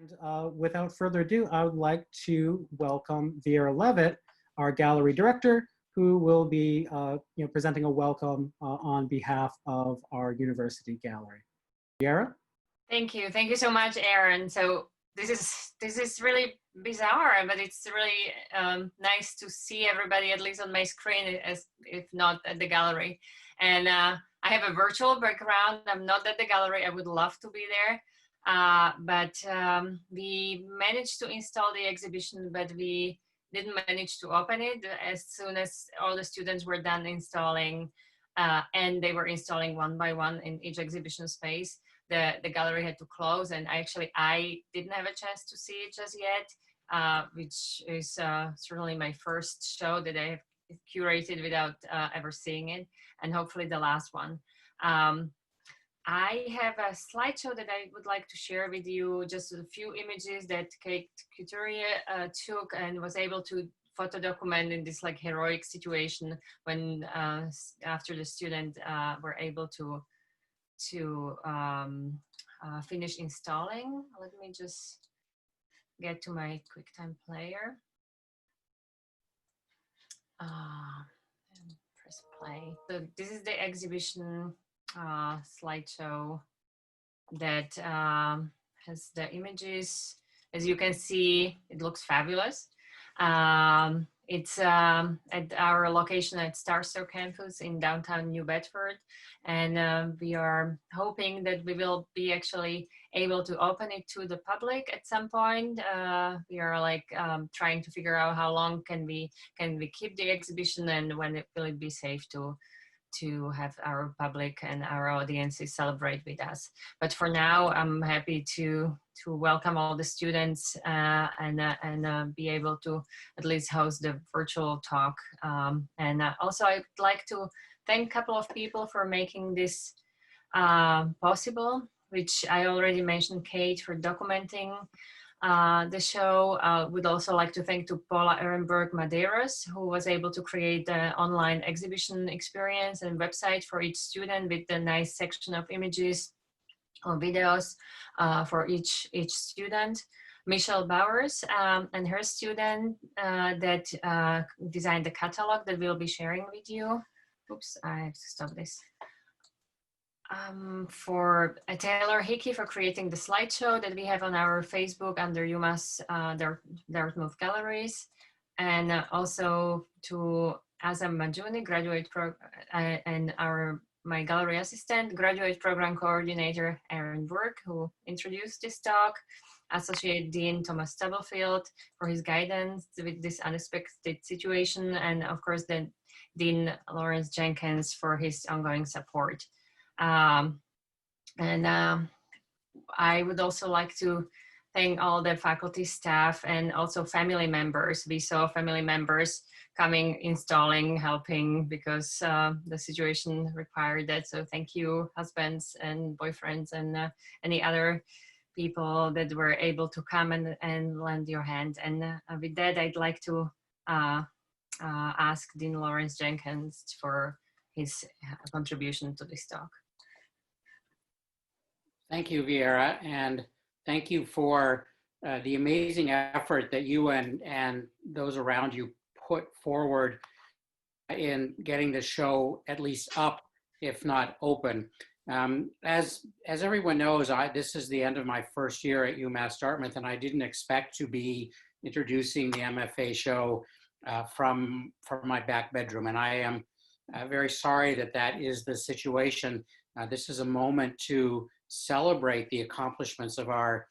And without further ado, I would like to welcome Vera Levitt, our gallery director, who will be presenting a welcome on behalf of our university gallery. Vera? Thank you so much, Aaron. So this is really bizarre, but it's really nice to see everybody, at least on my screen, as if not at the gallery. And I have a virtual background. I'm not at the gallery. I would love to be there. But we managed to install the exhibition, but we didn't manage to open it. As soon as all the students were done installing, and they were installing one by one in each exhibition space, the gallery had to close. And I didn't have a chance to see it just yet, which is certainly my first show that I have curated without ever seeing it, and hopefully the last one. I have a slideshow that I would like to share with you, just a few images that Kate Couturier took and was able to photo document in this like heroic situation when after the student were able to finish installing. Let me just get to my QuickTime player. And press play. So this is the exhibition slideshow that has the images. As you can see, it looks fabulous. It's at our location at Starster campus in downtown New Bedford, and we are hoping that we will be actually able to open it to the public at some point. We are like trying to figure out how long can we keep the exhibition, and when will it be safe to have our public and our audiences celebrate with us. But for now, I'm happy to welcome all the students and be able to at least host the virtual talk. And also I'd like to thank a couple of people for making this possible, which I already mentioned, Kate, for documenting the show. Would also like to thank to Paula Ehrenberg Madeiras, who was able to create the online exhibition experience and website for each student with the nice section of images or videos for each student. Michelle Bowers and her student that designed the catalog that we'll be sharing with you. Oops, I have to stop this. For Taylor Hickey for creating the slideshow that we have on our Facebook under UMass Dartmouth Galleries, and also to Azam Majuni, and my gallery assistant, graduate program coordinator Aaron Burke, who introduced this talk, Associate Dean Thomas Stubblefield for his guidance with this unexpected situation, and of course then Dean Lawrence Jenkins for his ongoing support. I would also like to thank all the faculty, staff, and also family members. We saw family members coming, installing, helping, because the situation required that. So thank you, husbands and boyfriends and any other people that were able to come and lend your hand. And with that, I'd like to ask Dean Lawrence Jenkins for his contribution to this talk. Thank you, Vera, and thank you for the amazing effort that you and those around you put forward in getting the show at least up, if not open. As everyone knows, this is the end of my first year at UMass Dartmouth, and I didn't expect to be introducing the MFA show from my back bedroom, and I am very sorry that that is the situation. This is a moment to celebrate the accomplishments of our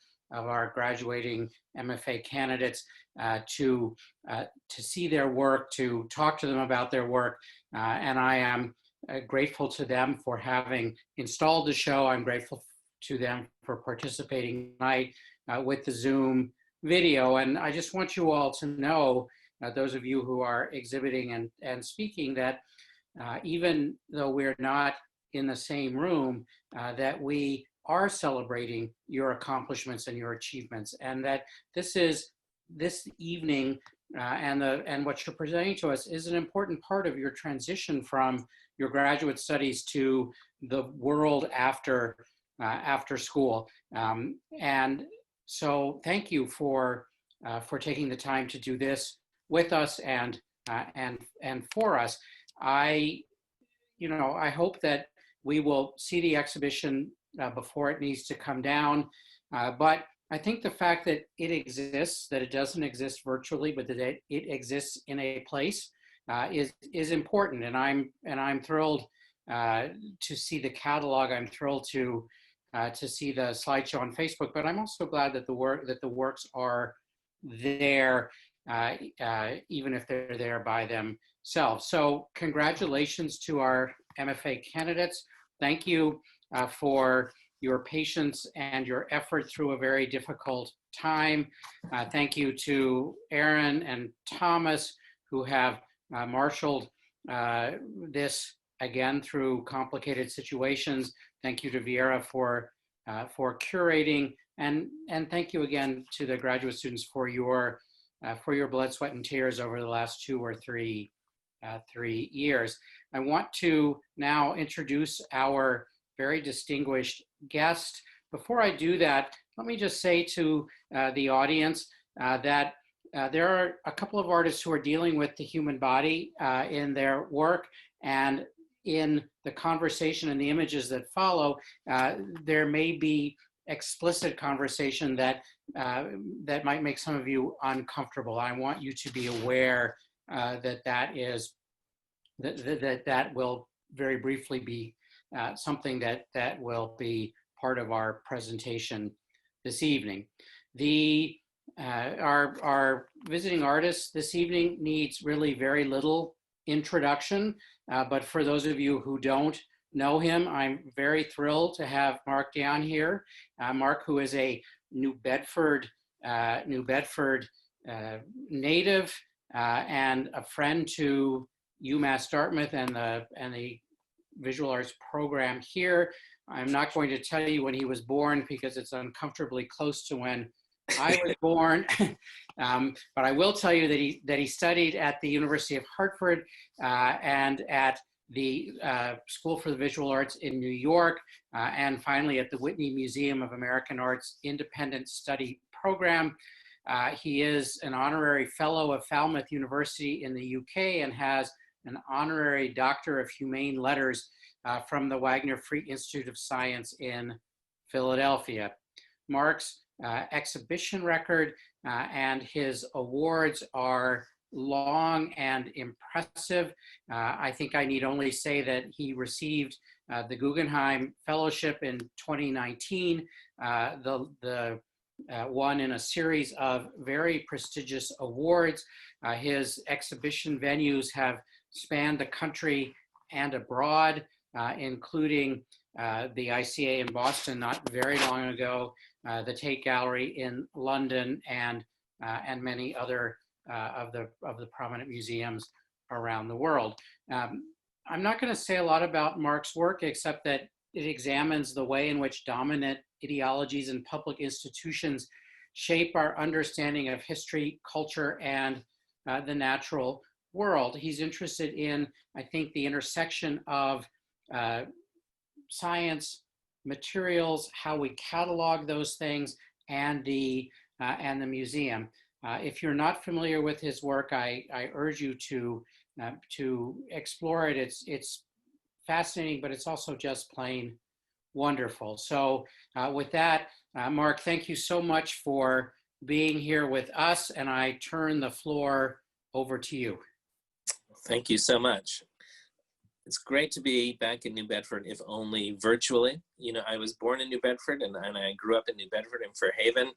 graduating MFA candidates, to see their work, to talk to them about their work, and I am grateful to them for having installed the show. I'm grateful to them for participating tonight with the Zoom video, and I just want you all to know, those of you who are exhibiting and speaking, that even though we're not in the same room, that we are celebrating your accomplishments and your achievements, and that this evening and what you're presenting to us is an important part of your transition from your graduate studies to the world after school. And So thank you for taking the time to do this with us and for us. I hope that we will see the exhibition before it needs to come down. But I think the fact that it exists, that it doesn't exist virtually, but that it exists in a place is important. And I'm thrilled to see the catalog. I'm thrilled to see the slideshow on Facebook. But I'm also glad that the works are there, even if they're there by themselves. So congratulations to our MFA candidates. Thank you for your patience and your effort through a very difficult time. Thank you to Aaron and Thomas, who have marshaled this again through complicated situations. Thank you to Viera for curating, and thank you again to the graduate students for your blood, sweat, and tears over the last 2 or 3 years. I want to now introduce our very distinguished guest. Before I do that, let me just say to the audience that there are a couple of artists who are dealing with the human body in their work, and in the conversation and the images that follow, there may be explicit conversation that might make some of you uncomfortable. I want you to be aware that will very briefly be something that will be part of our presentation this evening. Our visiting artist this evening needs really very little introduction, but for those of you who don't know him, I'm very thrilled to have Mark Dion here. Mark, who is a New Bedford native and a friend to UMass Dartmouth and the visual arts program here. I'm not going to tell you when he was born because it's uncomfortably close to when I was born, but I will tell you that he studied at the University of Hartford and at the School for the Visual Arts in New York, and finally at the Whitney Museum of American Art's Independent Study Program. He is an honorary fellow of Falmouth University in the UK and has an honorary Doctor of Humane Letters from the Wagner Free Institute of Science in Philadelphia. Mark's exhibition record and his awards are long and impressive. I think I need only say that he received the Guggenheim Fellowship in 2019, the one in a series of very prestigious awards. His exhibition venues have spanned the country and abroad, including the ICA in Boston not very long ago, the Tate Gallery in London, and many other of the prominent museums around the world. I'm not going to say a lot about Mark's work, except that it examines the way in which dominant ideologies and public institutions shape our understanding of history, culture, and the natural world. He's interested in, I think, the intersection of science, materials, how we catalog those things, and the museum. If you're not familiar with his work, I urge you to explore it. It's fascinating, but it's also just plain wonderful. So with that, Mark, thank you so much for being here with us, and I turn the floor over to you. Thank you so much. It's great to be back in New Bedford, if only virtually. You know, I was born in New Bedford and I grew up in New Bedford and Fairhaven.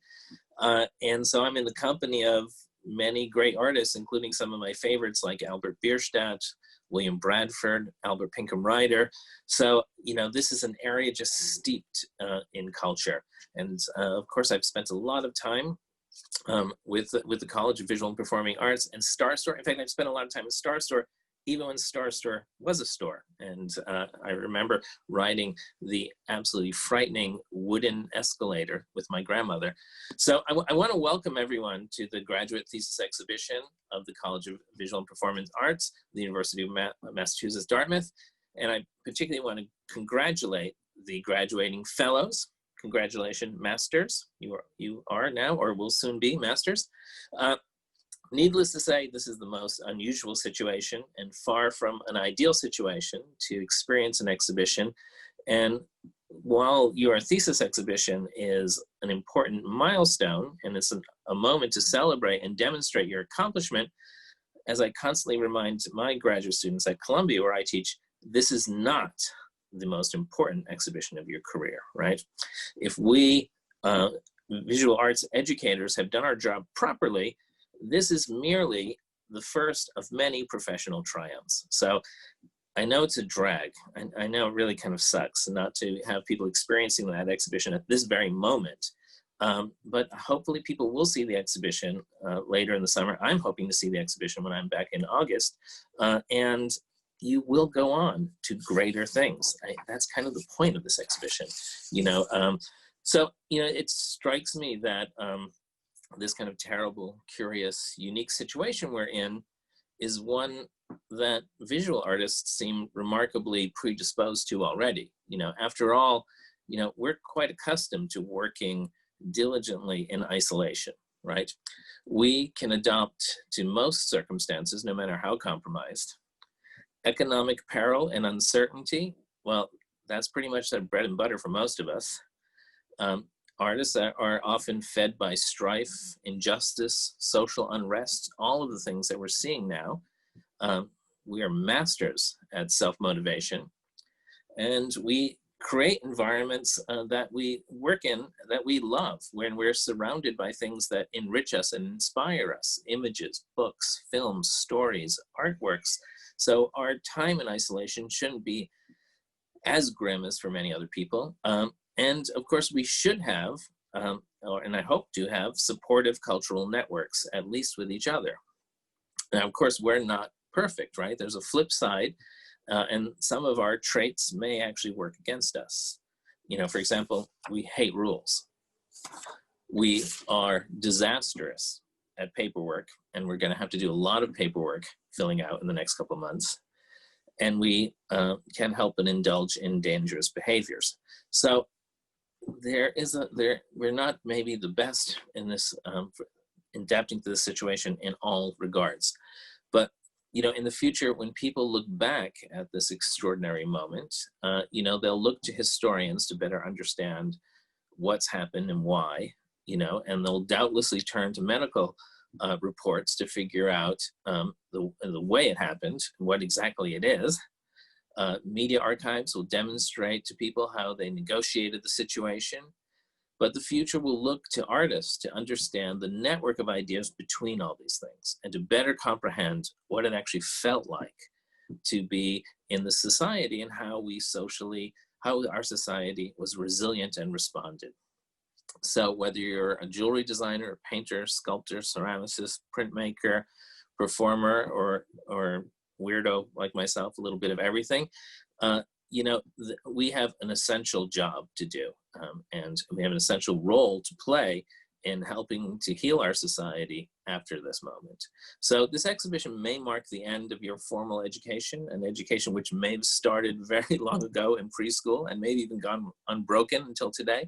And so I'm in the company of many great artists, including some of my favorites like Albert Bierstadt, William Bradford, Albert Pinkham Ryder. So, you know, this is an area just steeped in culture. And of course, I've spent a lot of time with the College of Visual and Performing Arts and Star Store. In fact, I've spent a lot of time in Star Store, even when Star Store was a store. And I remember riding the absolutely frightening wooden escalator with my grandmother. So I want to welcome everyone to the graduate thesis exhibition of the College of Visual and Performing Arts, the University of Massachusetts, Dartmouth. And I particularly want to congratulate the graduating fellows. congratulations, masters. You are now, or will soon be, masters. Needless to say, this is the most unusual situation and far from an ideal situation to experience an exhibition. And while your thesis exhibition is an important milestone, and it's a moment to celebrate and demonstrate your accomplishment, as I constantly remind my graduate students at Columbia, where I teach, this is not the most important exhibition of your career, right? If we visual arts educators have done our job properly, this is merely the first of many professional triumphs. So I know it's a drag. I know it really kind of sucks not to have people experiencing that exhibition at this very moment. But hopefully people will see the exhibition later in the summer. I'm hoping to see the exhibition when I'm back in August. And you will go on to greater things. That's kind of the point of this exhibition, you know. So, you know, it strikes me that this kind of terrible, curious, unique situation we're in is one that visual artists seem remarkably predisposed to already. You know, after all, you know, we're quite accustomed to working diligently in isolation, right? We can adapt to most circumstances, no matter how compromised. Economic peril and uncertainty, well, that's pretty much the bread and butter for most of us. Artists are often fed by strife, injustice, social unrest, all of the things that we're seeing now. We are masters at self-motivation, and we create environments that we work in that we love, when we're surrounded by things that enrich us and inspire us: images, books, films, stories, artworks. So our time in isolation shouldn't be as grim as for many other people. And of course, we should have, and I hope to have, supportive cultural networks, at least with each other. Now, of course, we're not perfect, right? There's a flip side, and some of our traits may actually work against us. You know, for example, we hate rules. We are disastrous at paperwork, and we're going to have to do a lot of paperwork filling out in the next couple of months. And we can help but indulge in dangerous behaviors. So we're not maybe the best in this, adapting to this situation in all regards. But, you know, in the future, when people look back at this extraordinary moment, you know, they'll look to historians to better understand what's happened and why, you know, and they'll doubtlessly turn to medical reports to figure out the way it happened, what exactly it is. Media archives will demonstrate to people how they negotiated the situation, but the future will look to artists to understand the network of ideas between all these things and to better comprehend what it actually felt like to be in the society and how our society was resilient and responded. So whether you're a jewelry designer, a painter, sculptor, ceramicist, printmaker, performer, or weirdo like myself, a little bit of everything, you know, we have an essential job to do, and we have an essential role to play in helping to heal our society after this moment. So this exhibition may mark the end of your formal education, an education which may have started very long ago in preschool and maybe even gone unbroken until today.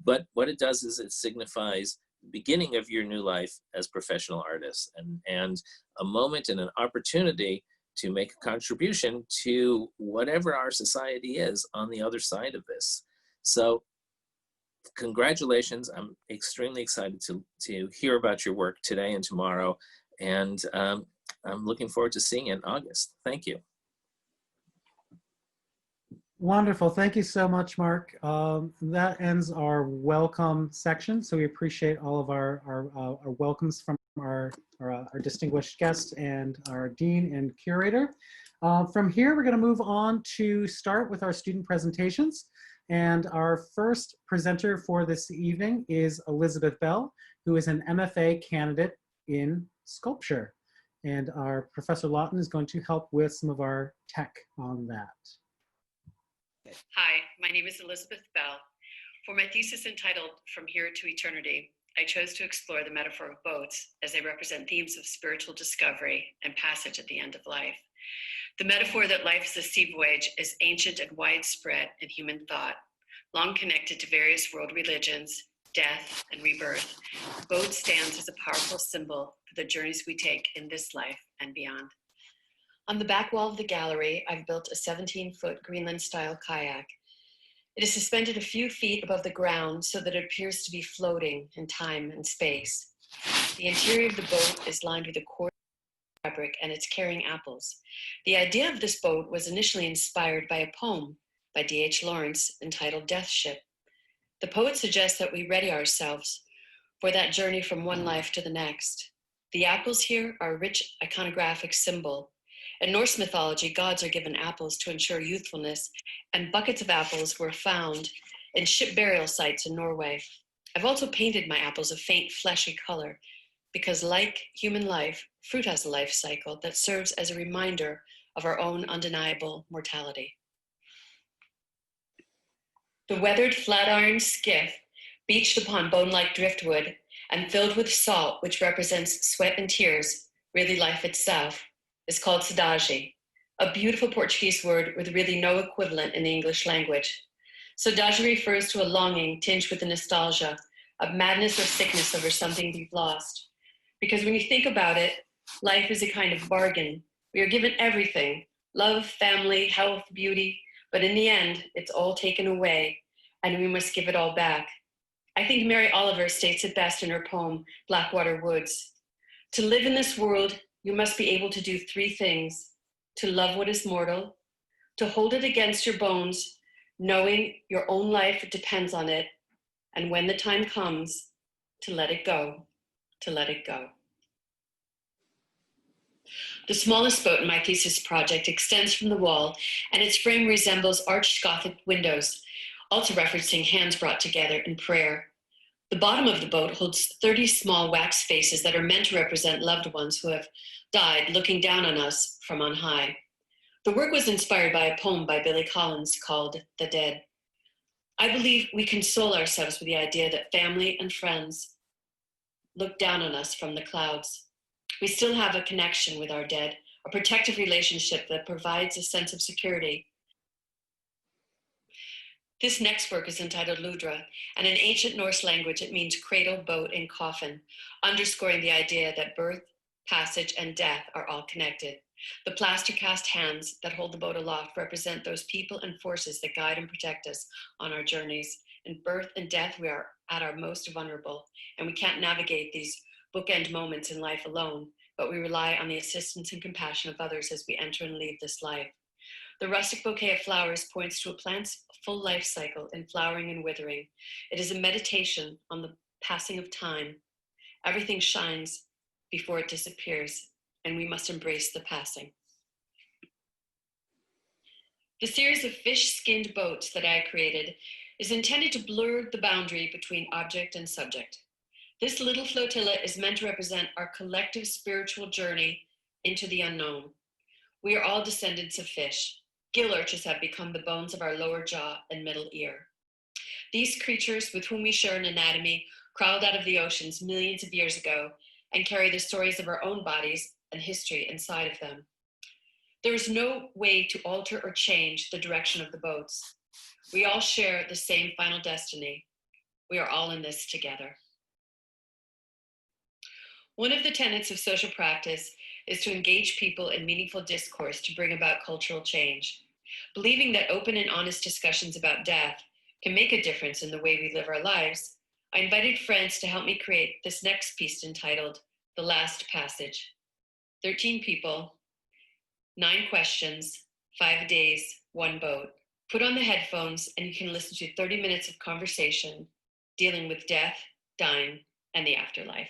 But what it does is it signifies the beginning of your new life as professional artists, and a moment and an opportunity to make a contribution to whatever our society is on the other side of this. So congratulations. I'm extremely excited to hear about your work today and tomorrow, and I'm looking forward to seeing it in August. Thank you. Wonderful. Thank you so much, Mark. That ends our welcome section. So we appreciate all of our welcomes from our distinguished guests and our dean and curator. From here, we're going to move on to start with our student presentations. And our first presenter for this evening is Elizabeth Bell, who is an MFA candidate in sculpture. And our Professor Lawton is going to help with some of our tech on that. Hi, my name is Elizabeth Bell. For my thesis entitled From Here to Eternity, I chose to explore the metaphor of boats as they represent themes of spiritual discovery and passage at the end of life. The metaphor that life is a sea voyage is ancient and widespread in human thought. Long connected to various world religions, death, and rebirth, the boat stands as a powerful symbol for the journeys we take in this life and beyond. On the back wall of the gallery, I've built a 17-foot Greenland-style kayak. It is suspended a few feet above the ground so that it appears to be floating in time and space. The interior of the boat is lined with a coarse fabric, and it's carrying apples. The idea of this boat was initially inspired by a poem by D.H. Lawrence entitled Death Ship. The poet suggests that we ready ourselves for that journey from one life to the next. The apples here are a rich iconographic symbol. In Norse mythology, gods are given apples to ensure youthfulness, and buckets of apples were found in ship burial sites in Norway. I've also painted my apples a faint fleshy color because, like human life, fruit has a life cycle that serves as a reminder of our own undeniable mortality. The weathered flatiron skiff, beached upon bone-like driftwood and filled with salt, which represents sweat and tears, really life itself, is called saudade, a beautiful Portuguese word with really no equivalent in the English language. Saudade refers to a longing tinged with the nostalgia of madness or sickness over something we've lost. Because when you think about it, life is a kind of bargain. We are given everything, love, family, health, beauty, but in the end, it's all taken away, and we must give it all back. I think Mary Oliver states it best in her poem, Blackwater Woods. To live in this world, you must be able to do three things: to love what is mortal, to hold it against your bones, knowing your own life depends on it, and when the time comes, to let it go, to let it go. The smallest boat in my thesis project extends from the wall, and its frame resembles arched Gothic windows, also referencing hands brought together in prayer. The bottom of the boat holds 30 small wax faces that are meant to represent loved ones who have died, looking down on us from on high. The work was inspired by a poem by Billy Collins called The Dead. I believe we console ourselves with the idea that family and friends look down on us from the clouds. We still have a connection with our dead, a protective relationship that provides a sense of security. This next work is entitled Ludra, and in ancient Norse language it means cradle, boat, and coffin, underscoring the idea that birth, passage, and death are all connected. The plaster cast hands that hold the boat aloft represent those people and forces that guide and protect us on our journeys. In birth and death, we are at our most vulnerable, and we can't navigate these bookend moments in life alone, but we rely on the assistance and compassion of others as we enter and leave this life. The rustic bouquet of flowers points to a plant's full life cycle in flowering and withering. It is a meditation on the passing of time. Everything shines before it disappears, and we must embrace the passing. The series of fish-skinned boats that I created is intended to blur the boundary between object and subject. This little flotilla is meant to represent our collective spiritual journey into the unknown. We are all descendants of fish. Gill arches have become the bones of our lower jaw and middle ear. These creatures, with whom we share an anatomy, crawled out of the oceans millions of years ago and carry the stories of our own bodies and history inside of them. There is no way to alter or change the direction of the boats. We all share the same final destiny. We are all in this together. One of the tenets of social practice is to engage people in meaningful discourse to bring about cultural change. Believing that open and honest discussions about death can make a difference in the way we live our lives, I invited friends to help me create this next piece entitled The Last Passage. 13 people, 9 questions, 5 days, 1 boat. Put on the headphones and you can listen to 30 minutes of conversation dealing with death, dying, and the afterlife.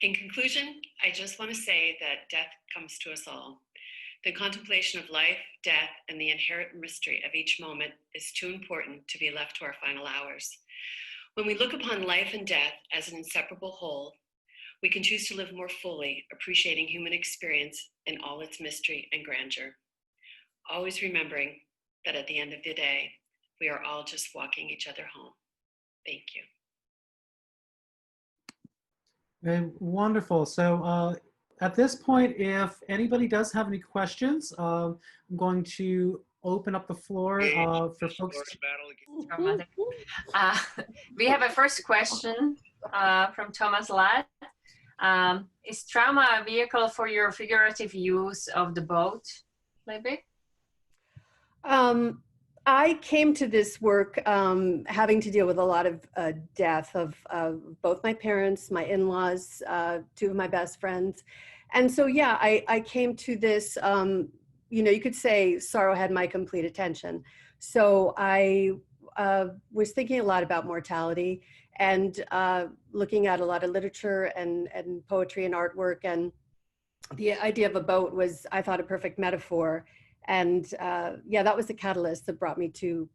In conclusion, I just want to say that death comes to us all. The contemplation of life, death, and the inherent mystery of each moment is too important to be left to our final hours. When we look upon life and death as an inseparable whole, we can choose to live more fully, appreciating human experience in all its mystery and grandeur. Always remembering that at the end of the day, we are all just walking each other home. Thank you. Wonderful. So at this point, if anybody does have any questions, I'm going to open up the floor for folks. We have a first question from Thomas Ladd. Is trauma a vehicle for your figurative use of the boat, maybe? I came to this work having to deal with a lot of death of both my parents, my in-laws, two of my best friends. And so, yeah, I came to this, you could say sorrow had my complete attention. So I was thinking a lot about mortality and looking at a lot of literature and poetry and artwork. And the idea of a boat was, I thought, a perfect metaphor. And yeah, that was the catalyst that brought me to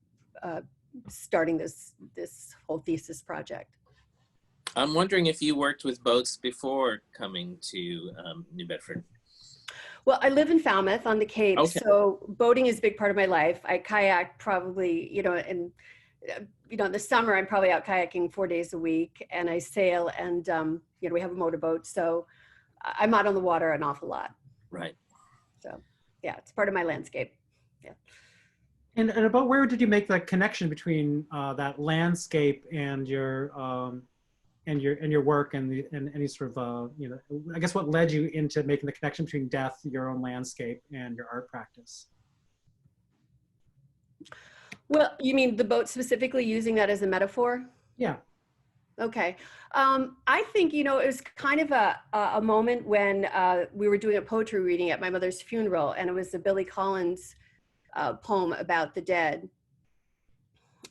starting this whole thesis project. I'm wondering if you worked with boats before coming to New Bedford. Well, I live in Falmouth on the Cape, Okay. So boating is a big part of my life. I kayak probably, in the summer, I'm probably out kayaking 4 days a week, and I sail, and we have a motorboat, so I'm out on the water an awful lot. Right. So yeah, it's part of my landscape. Yeah. And about where did you make that connection between that landscape and your work and any sort of I guess what led you into making the connection between death, your own landscape, and your art practice? Well, you mean the boat specifically, using that as a metaphor? Yeah. Okay. I think, it was kind of a moment when we were doing a poetry reading at my mother's funeral, and it was a Billy Collins poem about the dead.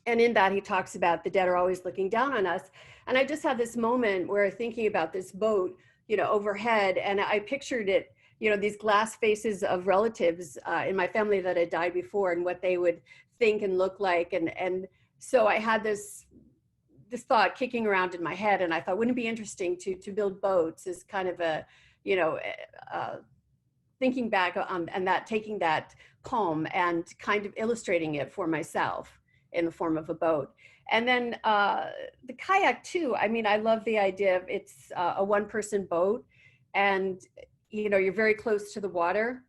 And in that, he talks about the dead are always looking down on us. And I just had this moment where thinking about this boat, overhead, and I pictured it, these glass faces of relatives in my family that had died before and what they would think and look like. And so I had this thought kicking around in my head, and I thought, wouldn't it be interesting to build boats as kind of a, thinking back on and that, taking that poem and kind of illustrating it for myself in the form of a boat. And then the kayak too, I love the idea of it's a one-person boat, and you're very close to the water.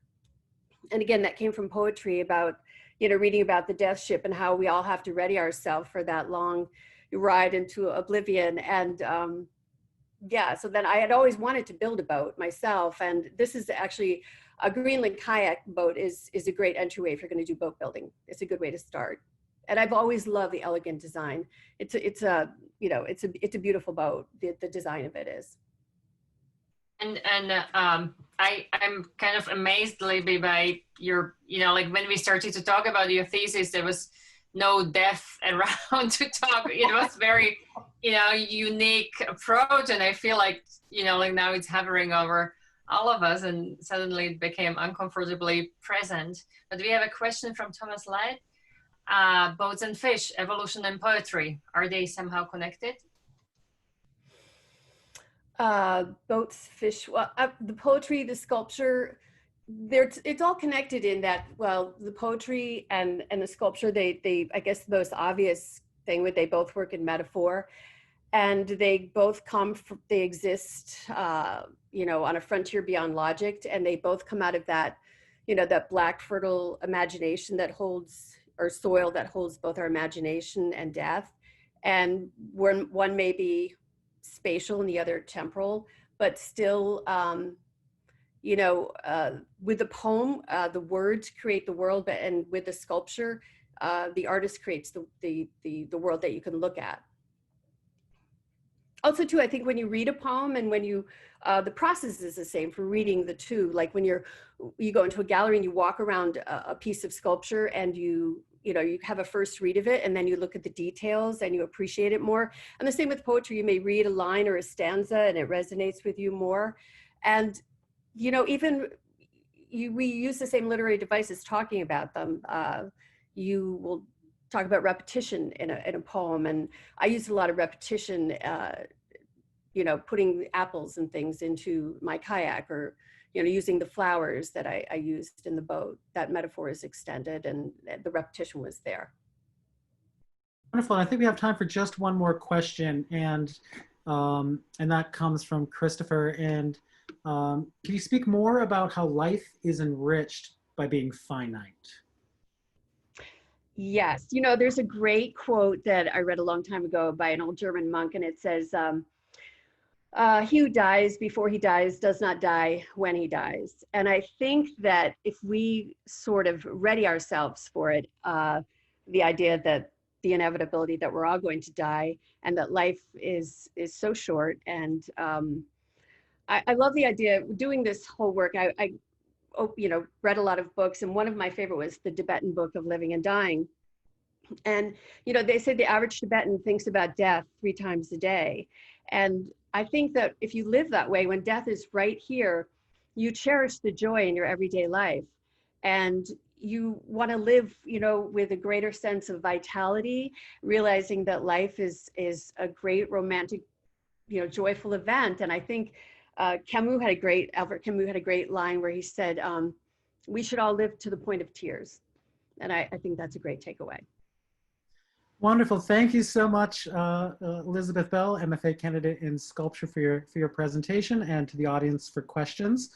And again, that came from poetry about, reading about the death ship and how we all have to ready ourselves for that long ride into oblivion. And yeah, so then I had always wanted to build a boat myself, and this is actually a Greenland kayak boat is a great entryway if you're going to do boat building. It's a good way to start. And I've always loved the elegant design. It's a beautiful boat. The design of it is. And I'm kind of amazed, Libby, by your, like when we started to talk about your thesis, there was no death around to talk. It was very, unique approach. And I feel like, like now it's hovering over all of us, and suddenly it became uncomfortably present. But we have a question from Thomas Ladd. Boats and fish, evolution and poetry, are they somehow connected? Boats, fish, well, the poetry, the sculpture, it's all connected in that, well, the poetry and the sculpture, they I guess the most obvious thing would, they both work in metaphor, and they both they exist, on a frontier beyond logic, and they both come out of that, that black fertile imagination that holds, or soil that holds both our imagination and death. And one may be spatial and the other temporal, but still, with the poem, the words create the world, and with the sculpture, the artist creates the world that you can look at. Also too, I think when you read a poem and when you, the process is the same for reading the two. Like when you go into a gallery and you walk around a piece of sculpture, and you have a first read of it, and then you look at the details and you appreciate it more. And the same with poetry, you may read a line or a stanza and it resonates with you more. And, even we use the same literary devices talking about them. You will talk about repetition in a poem, and I use a lot of repetition, putting apples and things into my kayak, or using the flowers that I used in the boat. That metaphor is extended, and the repetition was there. Wonderful. I think we have time for just one more question, and that comes from Christopher. And can you speak more about how life is enriched by being finite? Yes, you know, there's a great quote that I read a long time ago by an old German monk, and it says, he who dies before he dies does not die when he dies. And I think that if we sort of ready ourselves for it, the idea that the inevitability that we're all going to die and that life is so short. And I love the idea of doing this whole work. I you know, read a lot of books, and one of my favorite was the Tibetan book of Living and Dying. And, you know, they say the average Tibetan thinks about death 3 times a day. And I think that if you live that way, when death is right here, you cherish the joy in your everyday life. And you want to live, you know, with a greater sense of vitality, realizing that life is a great romantic, you know, joyful event. And I think Albert Camus had a great line where he said, we should all live to the point of tears. And I think that's a great takeaway. Wonderful. Thank you so much, Elizabeth Bell, MFA candidate in sculpture, for your presentation, and to the audience for questions.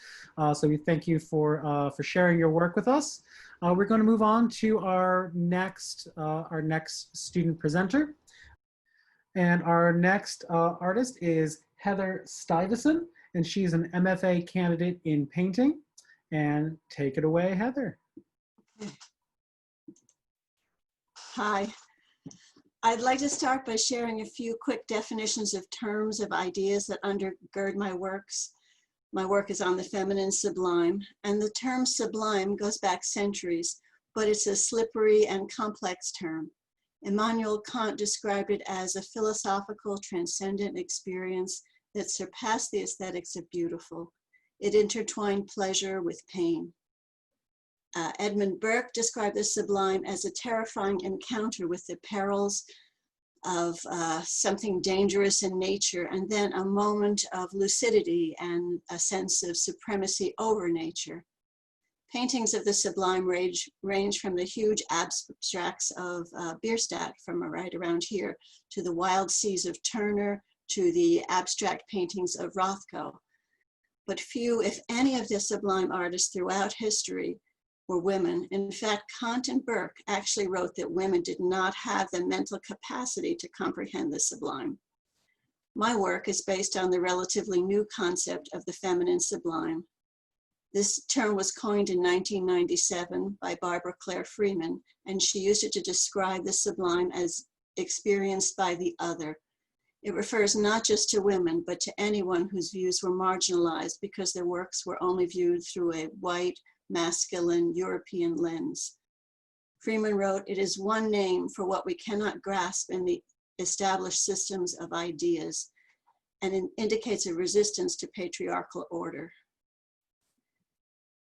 So we thank you for sharing your work with us. We're going to move on to our next student presenter. And our next artist is Heather Stuyvesant, and she's an MFA candidate in painting. And take it away, Heather. Hi. I'd like to start by sharing a few quick definitions of terms of ideas that undergird my works. My work is on the feminine sublime, and the term sublime goes back centuries, but it's a slippery and complex term. Immanuel Kant described it as a philosophical, transcendent experience that surpassed the aesthetics of beautiful. It intertwined pleasure with pain. Edmund Burke described the sublime as a terrifying encounter with the perils of something dangerous in nature, and then a moment of lucidity and a sense of supremacy over nature. Paintings of the sublime range from the huge abstracts of Bierstadt, from right around here, to the wild seas of Turner, to the abstract paintings of Rothko. But few, if any, of the sublime artists throughout history were women. In fact, Kant and Burke actually wrote that women did not have the mental capacity to comprehend the sublime. My work is based on the relatively new concept of the feminine sublime. This term was coined in 1997 by Barbara Claire Freeman, and she used it to describe the sublime as experienced by the other. It refers not just to women, but to anyone whose views were marginalized because their works were only viewed through a white, masculine, European lens. Freeman wrote, "It is one name for what we cannot grasp in the established systems of ideas, and it indicates a resistance to patriarchal order."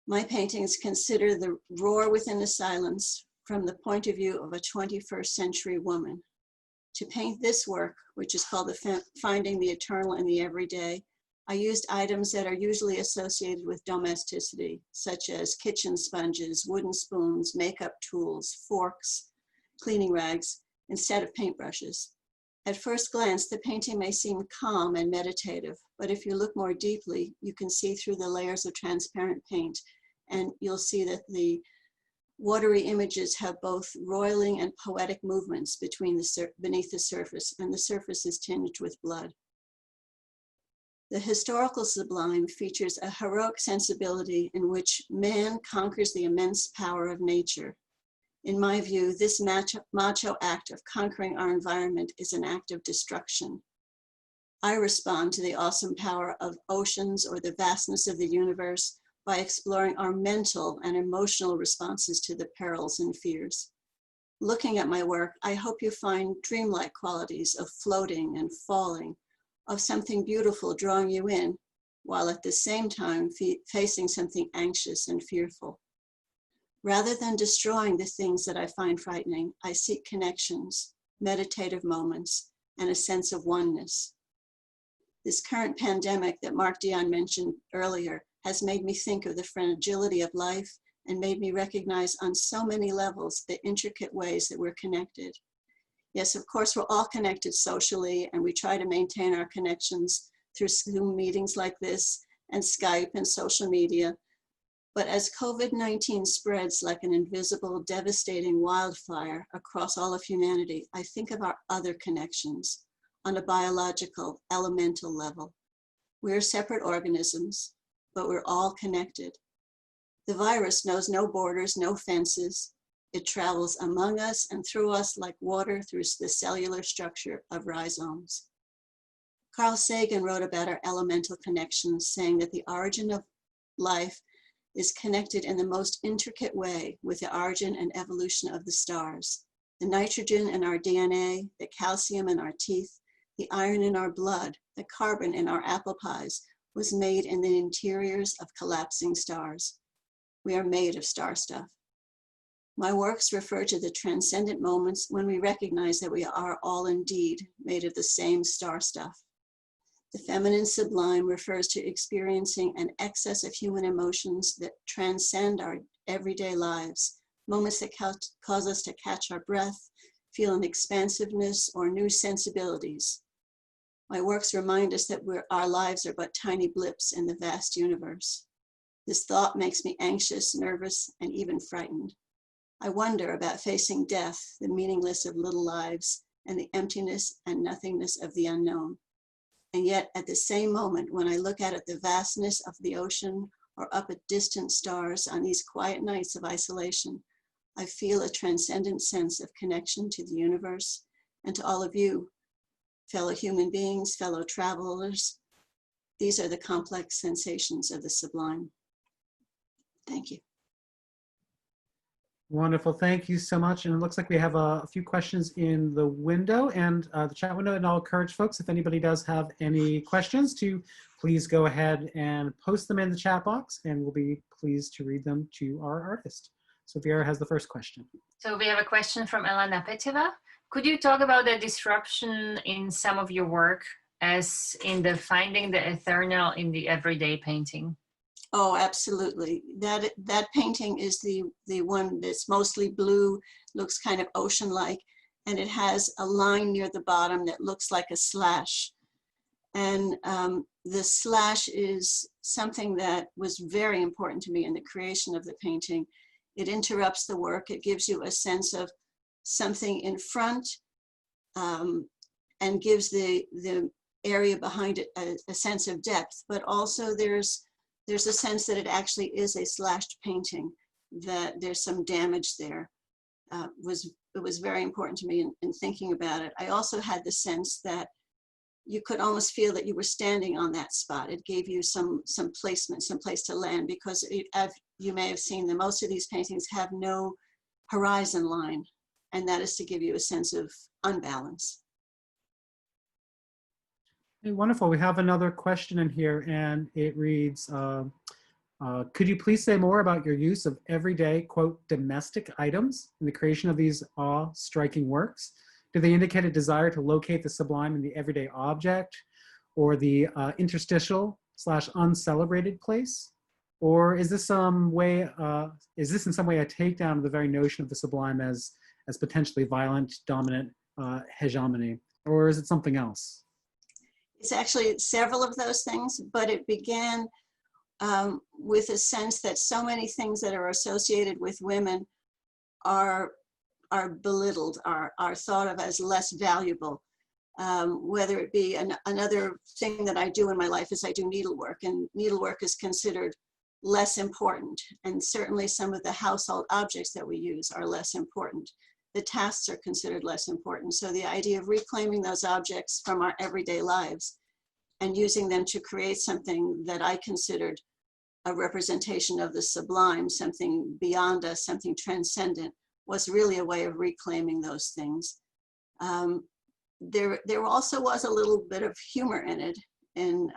My paintings consider the roar within the silence from the point of view of a 21st century woman. To paint this work, which is called Finding the Eternal in the Everyday, I used items that are usually associated with domesticity, such as kitchen sponges, wooden spoons, makeup tools, forks, cleaning rags, instead of paintbrushes. At first glance, the painting may seem calm and meditative, but if you look more deeply, you can see through the layers of transparent paint, and you'll see that the watery images have both roiling and poetic movements beneath the surface, and the surface is tinged with blood. The historical sublime features a heroic sensibility in which man conquers the immense power of nature. In my view, this macho act of conquering our environment is an act of destruction. I respond to the awesome power of oceans or the vastness of the universe by exploring our mental and emotional responses to the perils and fears. Looking at my work, I hope you find dreamlike qualities of floating and falling, of something beautiful drawing you in, while at the same time facing something anxious and fearful. Rather than destroying the things that I find frightening, I seek connections, meditative moments, and a sense of oneness. This current pandemic that Mark Dion mentioned earlier has made me think of the fragility of life and made me recognize on so many levels the intricate ways that we're connected. Yes, of course, we're all connected socially, and we try to maintain our connections through Zoom meetings like this and Skype and social media. But as COVID-19 spreads like an invisible, devastating wildfire across all of humanity, I think of our other connections on a biological, elemental level. We're separate organisms, but we're all connected. The virus knows no borders, no fences. It travels among us and through us like water through the cellular structure of rhizomes. Carl Sagan wrote about our elemental connections, saying that the origin of life is connected in the most intricate way with the origin and evolution of the stars. The nitrogen in our DNA, the calcium in our teeth, the iron in our blood, the carbon in our apple pies was made in the interiors of collapsing stars. We are made of star stuff. My works refer to the transcendent moments when we recognize that we are all indeed made of the same star stuff. The feminine sublime refers to experiencing an excess of human emotions that transcend our everyday lives, moments that cause us to catch our breath, feel an expansiveness or new sensibilities. My works remind us that our lives are but tiny blips in the vast universe. This thought makes me anxious, nervous, and even frightened. I wonder about facing death, the meaningless of little lives, and the emptiness and nothingness of the unknown. And yet, at the same moment, when I look out at the vastness of the ocean or up at distant stars on these quiet nights of isolation, I feel a transcendent sense of connection to the universe and to all of you, fellow human beings, fellow travelers. These are the complex sensations of the sublime. Thank you. Wonderful, thank you so much. And it looks like we have a few questions in the window and the chat window, and I'll encourage folks, if anybody does have any questions, to please go ahead and post them in the chat box, and we'll be pleased to read them to our artist. So Vera has the first question. So we have a question from Elena Petiva. Could you talk about the disruption in some of your work, as in the finding the eternal in the everyday painting? Oh, absolutely. That painting is the one that's mostly blue, looks kind of ocean-like, and it has a line near the bottom that looks like a slash. And the slash is something that was very important to me in the creation of the painting. It interrupts the work. It gives you a sense of something in front and gives the area behind it a sense of depth, but also there's a sense that it actually is a slashed painting, that there's some damage there. It was very important to me in thinking about it. I also had the sense that you could almost feel that you were standing on that spot. It gave you some placement, some place to land, because you may have seen that most of these paintings have no horizon line, and that is to give you a sense of unbalance. Hey, wonderful. We have another question in here, and it reads, could you please say more about your use of everyday, quote, domestic items in the creation of these awe-striking works? Do they indicate a desire to locate the sublime in the everyday object, or the interstitial / uncelebrated place? Or is this in some way a takedown of the very notion of the sublime as potentially violent, dominant hegemony? Or is it something else? It's actually several of those things, but it began with a sense that so many things that are associated with women are belittled, are thought of as less valuable. Whether it be another thing that I do in my life is I do needlework, and needlework is considered less important. And certainly some of the household objects that we use are less important. The tasks are considered less important. So the idea of reclaiming those objects from our everyday lives and using them to create something that I considered a representation of the sublime, something beyond us, something transcendent, was really a way of reclaiming those things. There also was a little bit of humor in it, in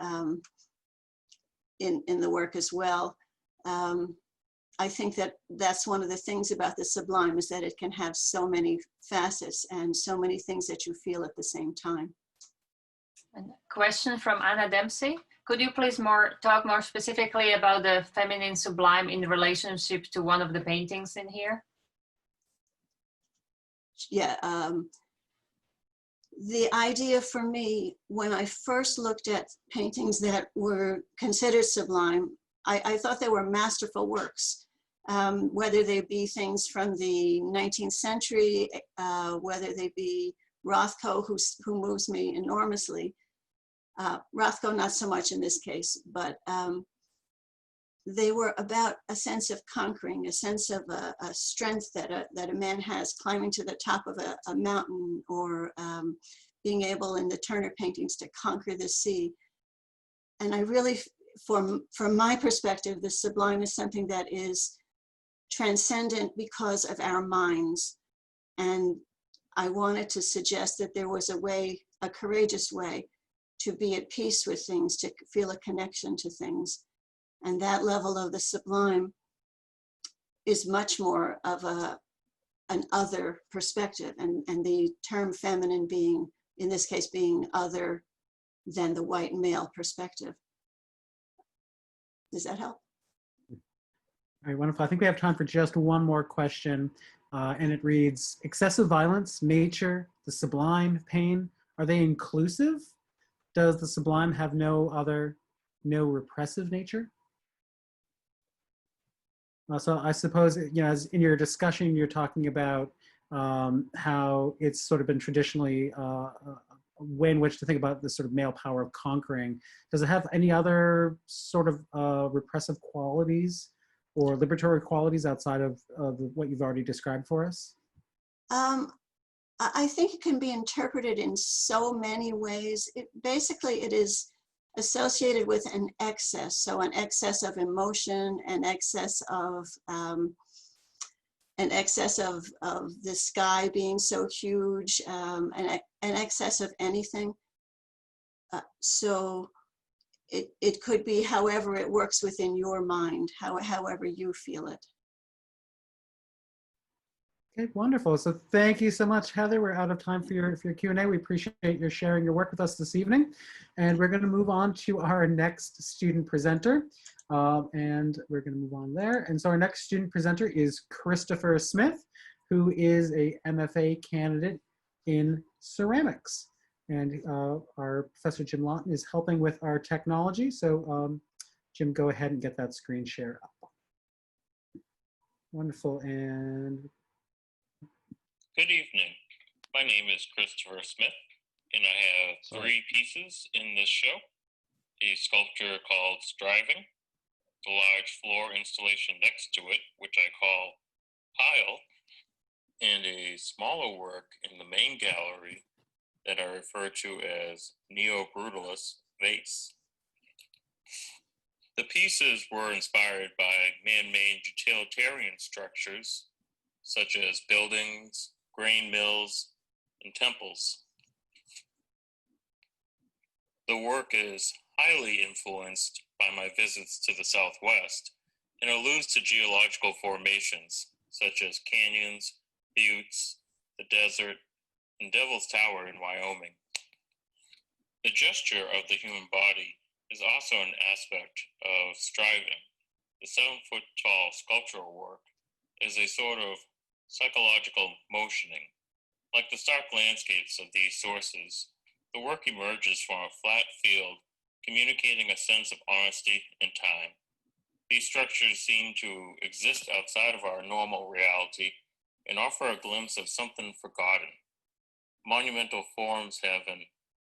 the work as well. I think that that's one of the things about the sublime, is that it can have so many facets and so many things that you feel at the same time. And a question from Anna Dempsey. Could you please talk more specifically about the feminine sublime in relationship to one of the paintings in here? Yeah, the idea for me, when I first looked at paintings that were considered sublime, I thought they were masterful works, whether they be things from the 19th century, whether they be Rothko, who moves me enormously. Rothko, not so much in this case, but they were about a sense of conquering, a sense of a strength that a man has climbing to the top of a mountain, or being able in the Turner paintings to conquer the sea. And I really, from my perspective, the sublime is something that is transcendent because of our minds. And I wanted to suggest that there was a way, a courageous way, to be at peace with things, to feel a connection to things. And that level of the sublime is much more of an other perspective, and the term feminine being, in this case, being other than the white male perspective. Does that help? All right, wonderful. I think we have time for just one more question, and it reads, excessive violence, nature, the sublime, pain, are they inclusive? Does the sublime have no repressive nature? So I suppose, as in your discussion, you're talking about how it's sort of been traditionally a way in which to think about this sort of male power of conquering. Does it have any other sort of repressive qualities or liberatory qualities outside of what you've already described for us? I think it can be interpreted in so many ways. Basically, it is associated with an excess. So an excess of emotion, an excess of the sky being so huge, an excess of anything. So it could be however it works within your mind, however you feel it. Okay, wonderful. So thank you so much, Heather. We're out of time for your Q&A. We appreciate your sharing your work with us this evening. And we're going to move on to our next student presenter. And we're going to move on there. And so our next student presenter is Christopher Smith, who is a MFA candidate in ceramics. And our Professor Jim Lawton is helping with our technology. So Jim, go ahead and get that screen share up. Wonderful. And good evening. My name is Christopher Smith, and I have 3 pieces in this show. A sculpture called Striving, the large floor installation next to it, which I call Pile, and a smaller work in the main gallery that I refer to as Neo-Brutalist Vase. The pieces were inspired by man-made utilitarian structures, such as buildings, grain mills, and temples. The work is highly influenced by my visits to the Southwest and alludes to geological formations such as canyons, buttes, the desert, and Devil's Tower in Wyoming. The gesture of the human body is also an aspect of striving. The 7-foot-tall sculptural work is a sort of psychological motioning. Like the stark landscapes of these sources, the work emerges from a flat field, communicating a sense of honesty and time. These structures seem to exist outside of our normal reality and offer a glimpse of something forgotten. Monumental forms have an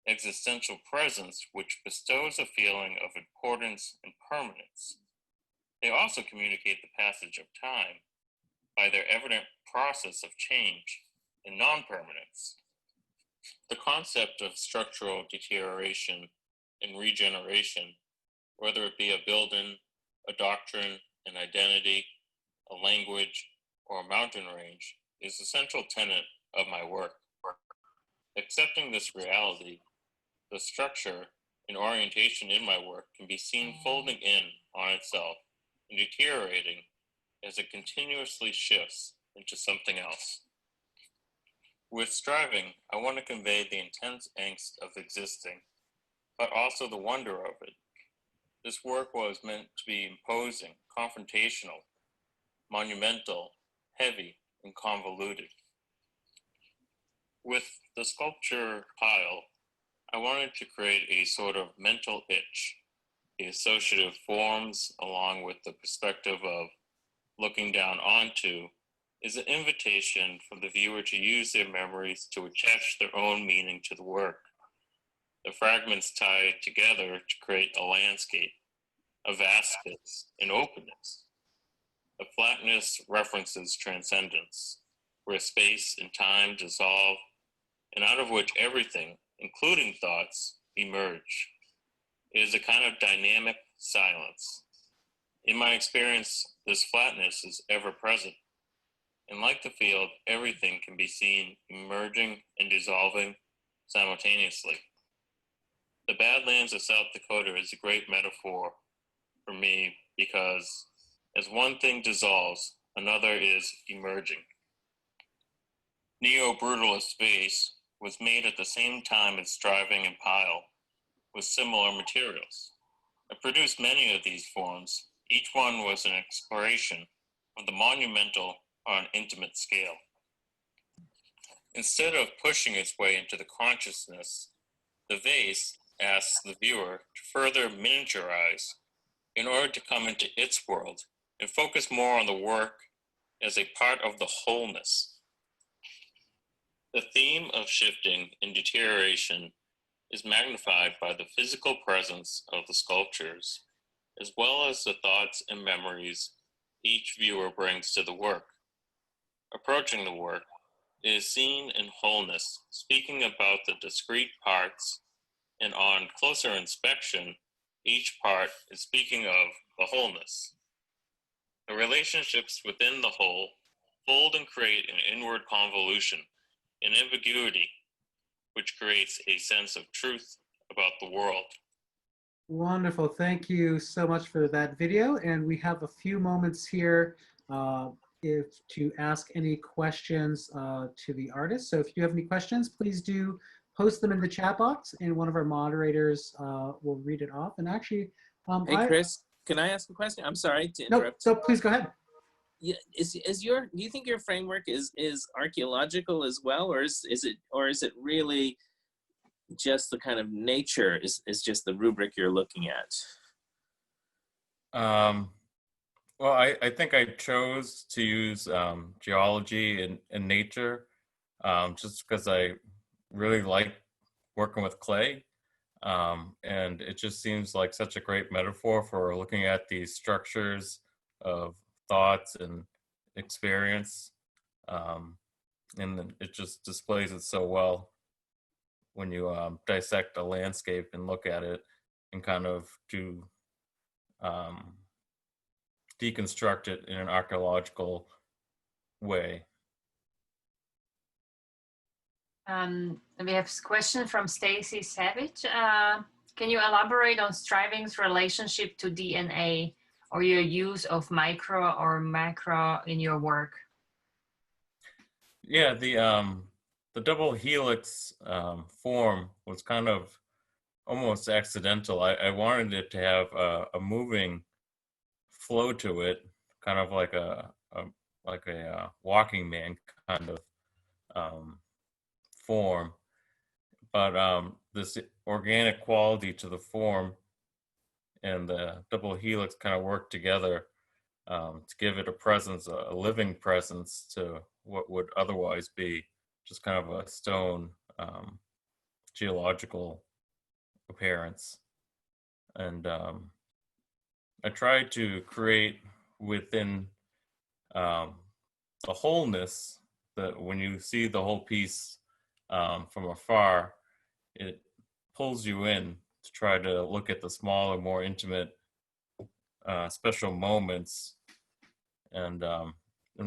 existential presence which bestows a feeling of importance and permanence. They also communicate the passage of time by their evident process of change and non-permanence. The concept of structural deterioration and regeneration, whether it be a building, a doctrine, an identity, a language, or a mountain range, is a central tenet of my work. Accepting this reality, the structure and orientation in my work can be seen folding in on itself and deteriorating as it continuously shifts into something else. With striving, I want to convey the intense angst of existing, but also the wonder of it. This work was meant to be imposing, confrontational, monumental, heavy, and convoluted. With the sculpture Pile, I wanted to create a sort of mental itch. the associative forms, along with the perspective of looking down onto, is an invitation for the viewer to use their memories to attach their own meaning to the work. The fragments tie together to create a landscape, a vastness, an openness. The flatness references transcendence, where space and time dissolve, and out of which everything, including thoughts, emerge. It is a kind of dynamic silence. In my experience, this flatness is ever present. And like the field, everything can be seen emerging and dissolving simultaneously. The Badlands of South Dakota is a great metaphor for me because as one thing dissolves, another is emerging. Neo-brutalist vase was made at the same time as striving and pile with similar materials. I produced many of these forms. Each one was an exploration of the monumental on an intimate scale. Instead of pushing its way into the consciousness, the vase asks the viewer to further miniaturize in order to come into its world and focus more on the work as a part of the wholeness. The theme of shifting and deterioration is magnified by the physical presence of the sculptures, as well as the thoughts and memories each viewer brings to the work. Approaching the work, it is seen in wholeness, speaking about the discrete parts, and on closer inspection, each part is speaking of the wholeness. The relationships within the whole fold and create an inward convolution, an ambiguity, which creates a sense of truth about the world. Wonderful. Thank you so much for that video. And we have a few moments here to ask any questions to the artist. So if you have any questions, please do post them in the chat box and one of our moderators will read it off. And actually, Hey, Chris, can I ask a question? I'm sorry to no, interrupt. so please go ahead. Yeah, do you think your framework is archaeological as well, or is it really just the kind of nature is just the rubric you're looking at? Well, I think I chose to use geology and nature just because I really like working with clay. And it just seems like such a great metaphor for looking at these structures of thoughts and experience. And it just displays it so well when you dissect a landscape and look at it and kind of do deconstruct it in an archaeological way. We have a question from Stacy Savage. Can you elaborate on striving's relationship to DNA or your use of micro or macro in your work? Yeah, the double helix form was kind of almost accidental. I wanted it to have a moving flow to it, kind of like a walking man kind of form, but this organic quality to the form and the double helix kind of work together to give it a presence, a living presence to what would otherwise be just kind of a stone geological appearance. And I tried to create within the wholeness, that when you see the whole piece from afar, it pulls you in to try to look at the smaller, more intimate, special moments. And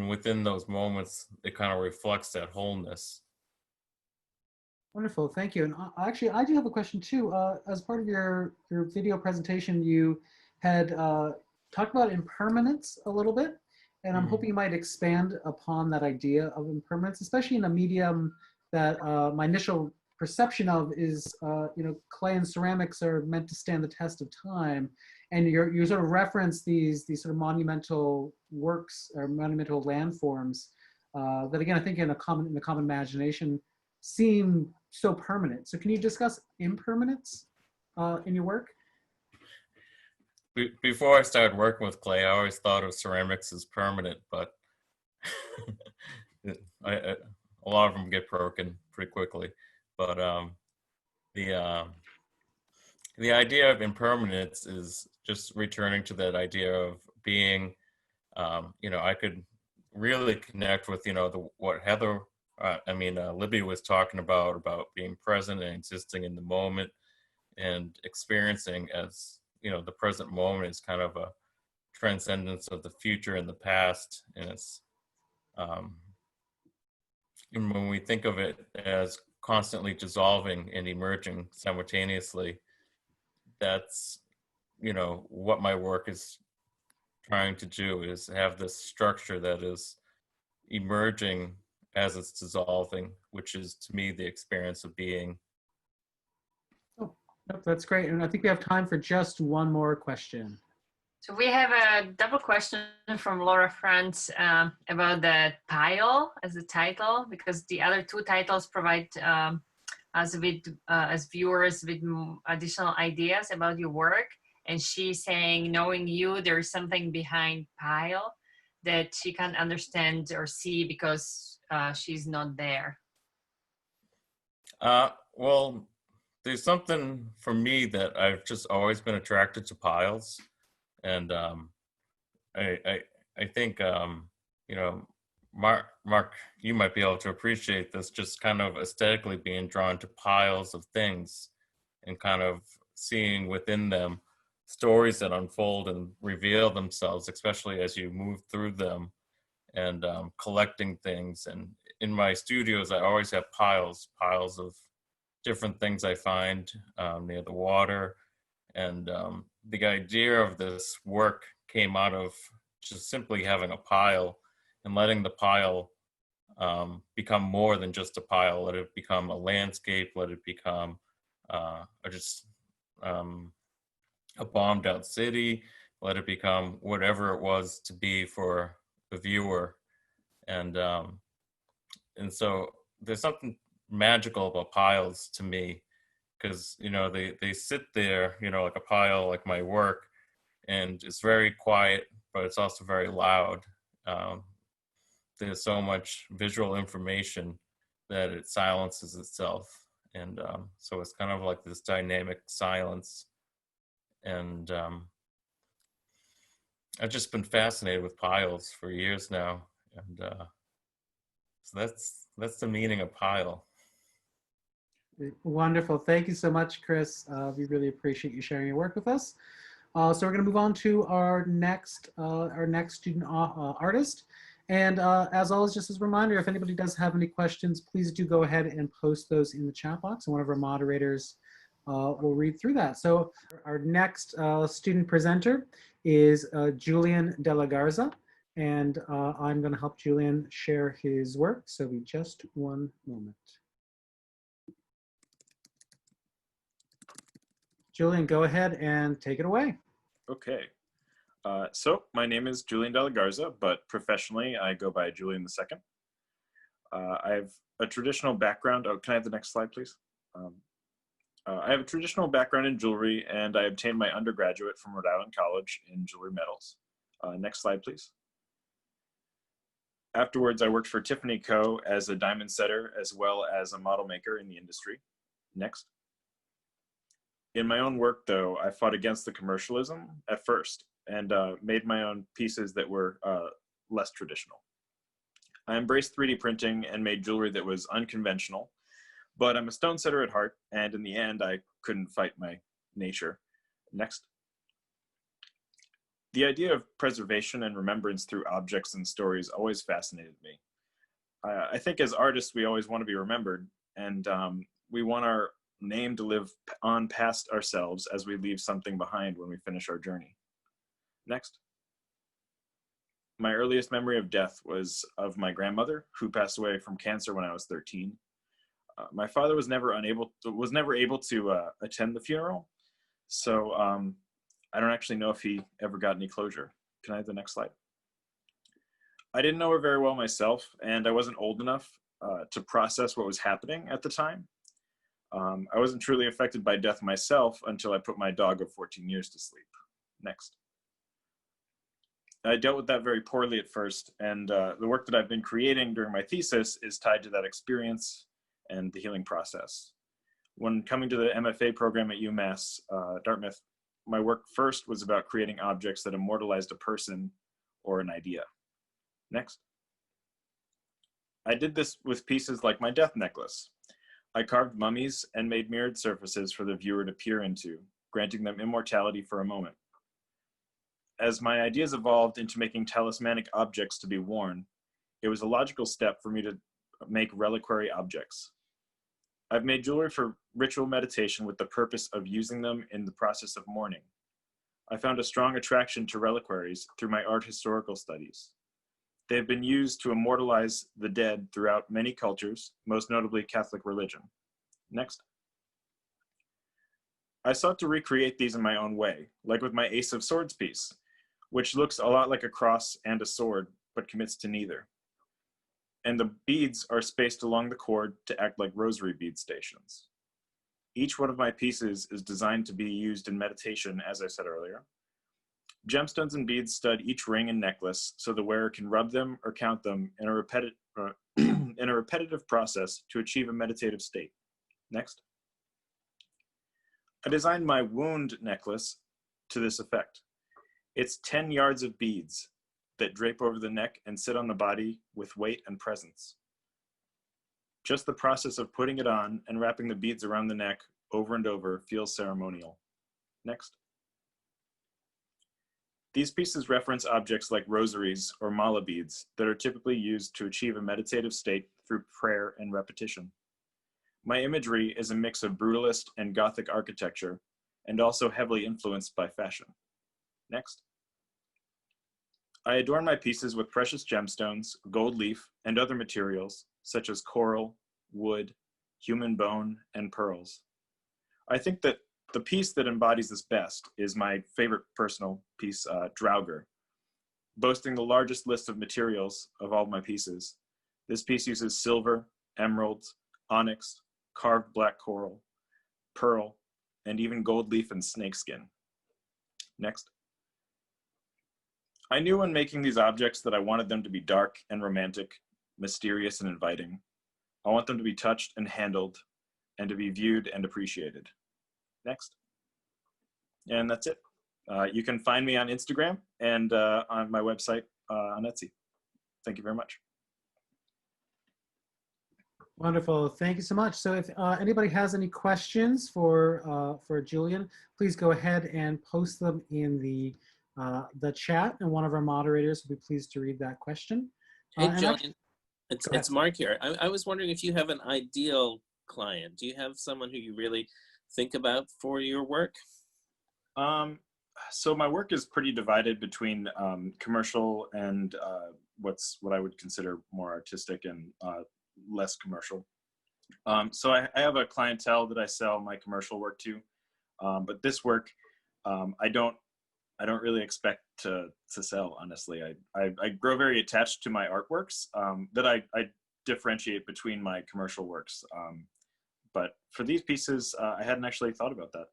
within those moments, it kind of reflects that wholeness. Wonderful, thank you. And actually, I do have a question too. As part of your video presentation, you had talked about impermanence a little bit, and I'm hoping you might expand upon that idea of impermanence, especially in a medium that my initial perception of is, clay and ceramics are meant to stand the test of time. And you sort of reference these sort of monumental works or monumental landforms that, again, I think in the common imagination seem so permanent. So can you discuss impermanence in your work? before I started working with clay, I always thought of ceramics as permanent, but a lot of them get broken pretty quickly. But the idea of impermanence is just returning to that idea of being. I could really connect with what Heather, Libby was talking about being present and existing in the moment, and experiencing as the present moment is kind of a transcendence of the future and the past, and it's and when we think of it as constantly dissolving and emerging simultaneously, that's what my work is trying to do, is have this structure that is emerging as it's dissolving, which is to me the experience of being. Oh, yep, that's great. And I think we have time for just one more question. So we have a double question from Laura France about the pile as a title, because the other two titles provide us with, as viewers, with additional ideas about your work. And she's saying, knowing you, there's something behind pile that she can't understand or see because she's not there. Well, there's something for me that I've just always been attracted to piles. And I think, Mark, you might be able to appreciate this, just kind of aesthetically being drawn to piles of things and kind of seeing within them stories that unfold and reveal themselves, especially as you move through them, and collecting things. And in my studios, I always have piles of different things I find near the water. And the idea of this work came out of just simply having a pile and letting the pile become more than just a pile. Let it become a landscape, let it become a bombed out city, let it become whatever it was to be for the viewer. And so there's something magical about piles to me, because they sit there, like a pile, like my work, and it's very quiet, but it's also very loud. There's so much visual information that it silences itself, and so it's kind of like this dynamic silence. And I've just been fascinated with piles for years now, and so that's the meaning of pile. Wonderful. Thank you so much, Chris. We really appreciate you sharing your work with us. So we're going to move on to our next student artist. And as always, just as a reminder, if anybody does have any questions, please do go ahead and post those in the chat box, and one of our moderators will read through that. So our next student presenter is Julian De La Garza, and I'm going to help Julian share his work. So be just one moment. Julian, go ahead and take it away. Okay. So my name is Julian De La Garza, but professionally I go by Julian II. I have a traditional background. Oh, can I have the next slide, please? I have a traditional background in jewelry, and I obtained my undergraduate from Rhode Island College in jewelry metals. Next slide, please. Afterwards, I worked for Tiffany Co. as a diamond setter, as well as a model maker in the industry. Next. In my own work, though, I fought against the commercialism at first, and made my own pieces that were less traditional. I embraced 3D printing and made jewelry that was unconventional, but I'm a stone setter at heart, and in the end, I couldn't fight my nature. Next. The idea of preservation and remembrance through objects and stories always fascinated me. I think as artists, we always want to be remembered, and we want our name to live on past ourselves as we leave something behind when we finish our journey. Next. My earliest memory of death was of my grandmother, who passed away from cancer when I was 13. My father was never able to attend the funeral, so I don't actually know if he ever got any closure. Can I have the next slide? I didn't know her very well myself, and I wasn't old enough to process what was happening at the time. I wasn't truly affected by death myself until I put my dog of 14 years to sleep. Next. I dealt with that very poorly at first, and the work that I've been creating during my thesis is tied to that experience and the healing process. When coming to the MFA program at UMass, Dartmouth, my work first was about creating objects that immortalized a person or an idea. Next. I did this with pieces like my death necklace. I carved mummies and made mirrored surfaces for the viewer to peer into, granting them immortality for a moment. As my ideas evolved into making talismanic objects to be worn, it was a logical step for me to make reliquary objects. I've made jewelry for ritual meditation with the purpose of using them in the process of mourning. I found a strong attraction to reliquaries through my art historical studies. They have been used to immortalize the dead throughout many cultures, most notably Catholic religion. Next. I sought to recreate these in my own way, like with my Ace of Swords piece, which looks a lot like a cross and a sword, but commits to neither. And the beads are spaced along the cord to act like rosary bead stations. Each one of my pieces is designed to be used in meditation, as I said earlier. Gemstones and beads stud each ring and necklace so the wearer can rub them or count them in a repetitive process to achieve a meditative state. Next. I designed my wound necklace to this effect. It's 10 yards of beads that drape over the neck and sit on the body with weight and presence. Just the process of putting it on and wrapping the beads around the neck over and over feels ceremonial. Next. These pieces reference objects like rosaries or mala beads that are typically used to achieve a meditative state through prayer and repetition. My imagery is a mix of brutalist and Gothic architecture, and also heavily influenced by fashion. Next. I adorn my pieces with precious gemstones, gold leaf, and other materials, such as coral, wood, human bone, and pearls. I think that the piece that embodies this best is my favorite personal piece, Draugr. Boasting the largest list of materials of all my pieces, this piece uses silver, emeralds, onyx, carved black coral, pearl, and even gold leaf and snakeskin. Next. I knew when making these objects that I wanted them to be dark and romantic, mysterious and inviting. I want them to be touched and handled, and to be viewed and appreciated. Next. And that's it. You can find me on Instagram and on my website on Etsy. Thank you very much. Wonderful. Thank you so much. So if anybody has any questions for Julian, please go ahead and post them in the chat, and one of our moderators will be pleased to read that question. Hey, And Julian, it's Mark here. I was wondering if you have an ideal client. Do you have someone who you really think about for your work? So my work is pretty divided between commercial and what I would consider more artistic and less commercial. So I have a clientele that I sell my commercial work to, but this work I don't really expect to sell, honestly. I grow very attached to my artworks that I differentiate between my commercial works. But for these pieces, I hadn't actually thought about that.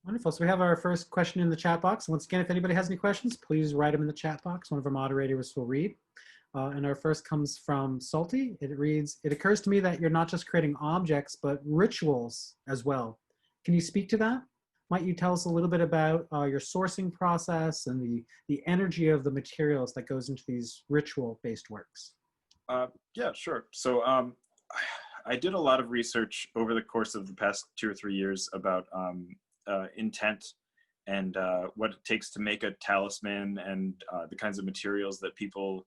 Wonderful. So we have our first question in the chat box. Once again, if anybody has any questions, please write them in the chat box. One of our moderators will read. And our first comes from Salty. It reads, "It occurs to me that you're not just creating objects, but rituals as well. Can you speak to that? Might you tell us a little bit about your sourcing process and the energy of the materials that goes into these ritual-based works?" Yeah, sure. So I did a lot of research over the course of the past 2 or 3 years about intent and what it takes to make a talisman, and the kinds of materials that people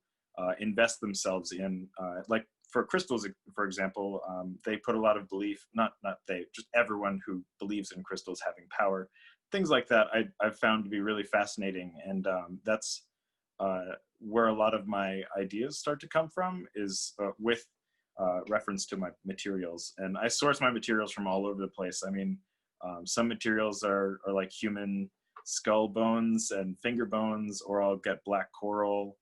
invest themselves in. Like for crystals, for example, they put a lot of belief, not they, just everyone who believes in crystals having power. Things like that I've found to be really fascinating, and that's where a lot of my ideas start to come from, is with reference to my materials. And I source my materials from all over the place. I mean, some materials are like human skull bones and finger bones, or I'll get black coral.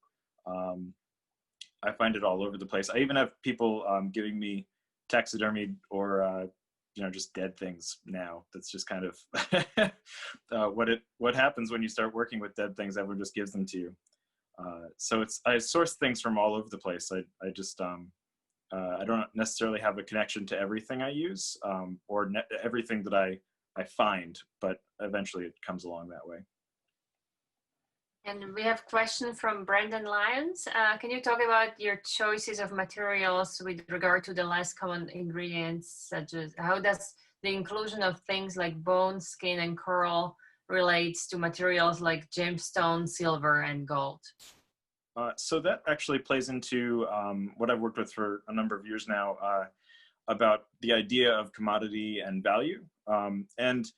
I find it all over the place. I even have people giving me taxidermied or just dead things now. That's just kind of what happens when you start working with dead things. Everyone just gives them to you. So I source things from all over the place. I just I don't necessarily have a connection to everything I use, or everything that I find, but eventually it comes along that way. And we have a question from Brandon Lyons. Can you talk about your choices of materials with regard to the less common ingredients, such as how does the inclusion of things like bone, skin, and coral relates to materials like gemstone, silver, and gold? So that actually plays into what I've worked with for a number of years now, about the idea of commodity and value. And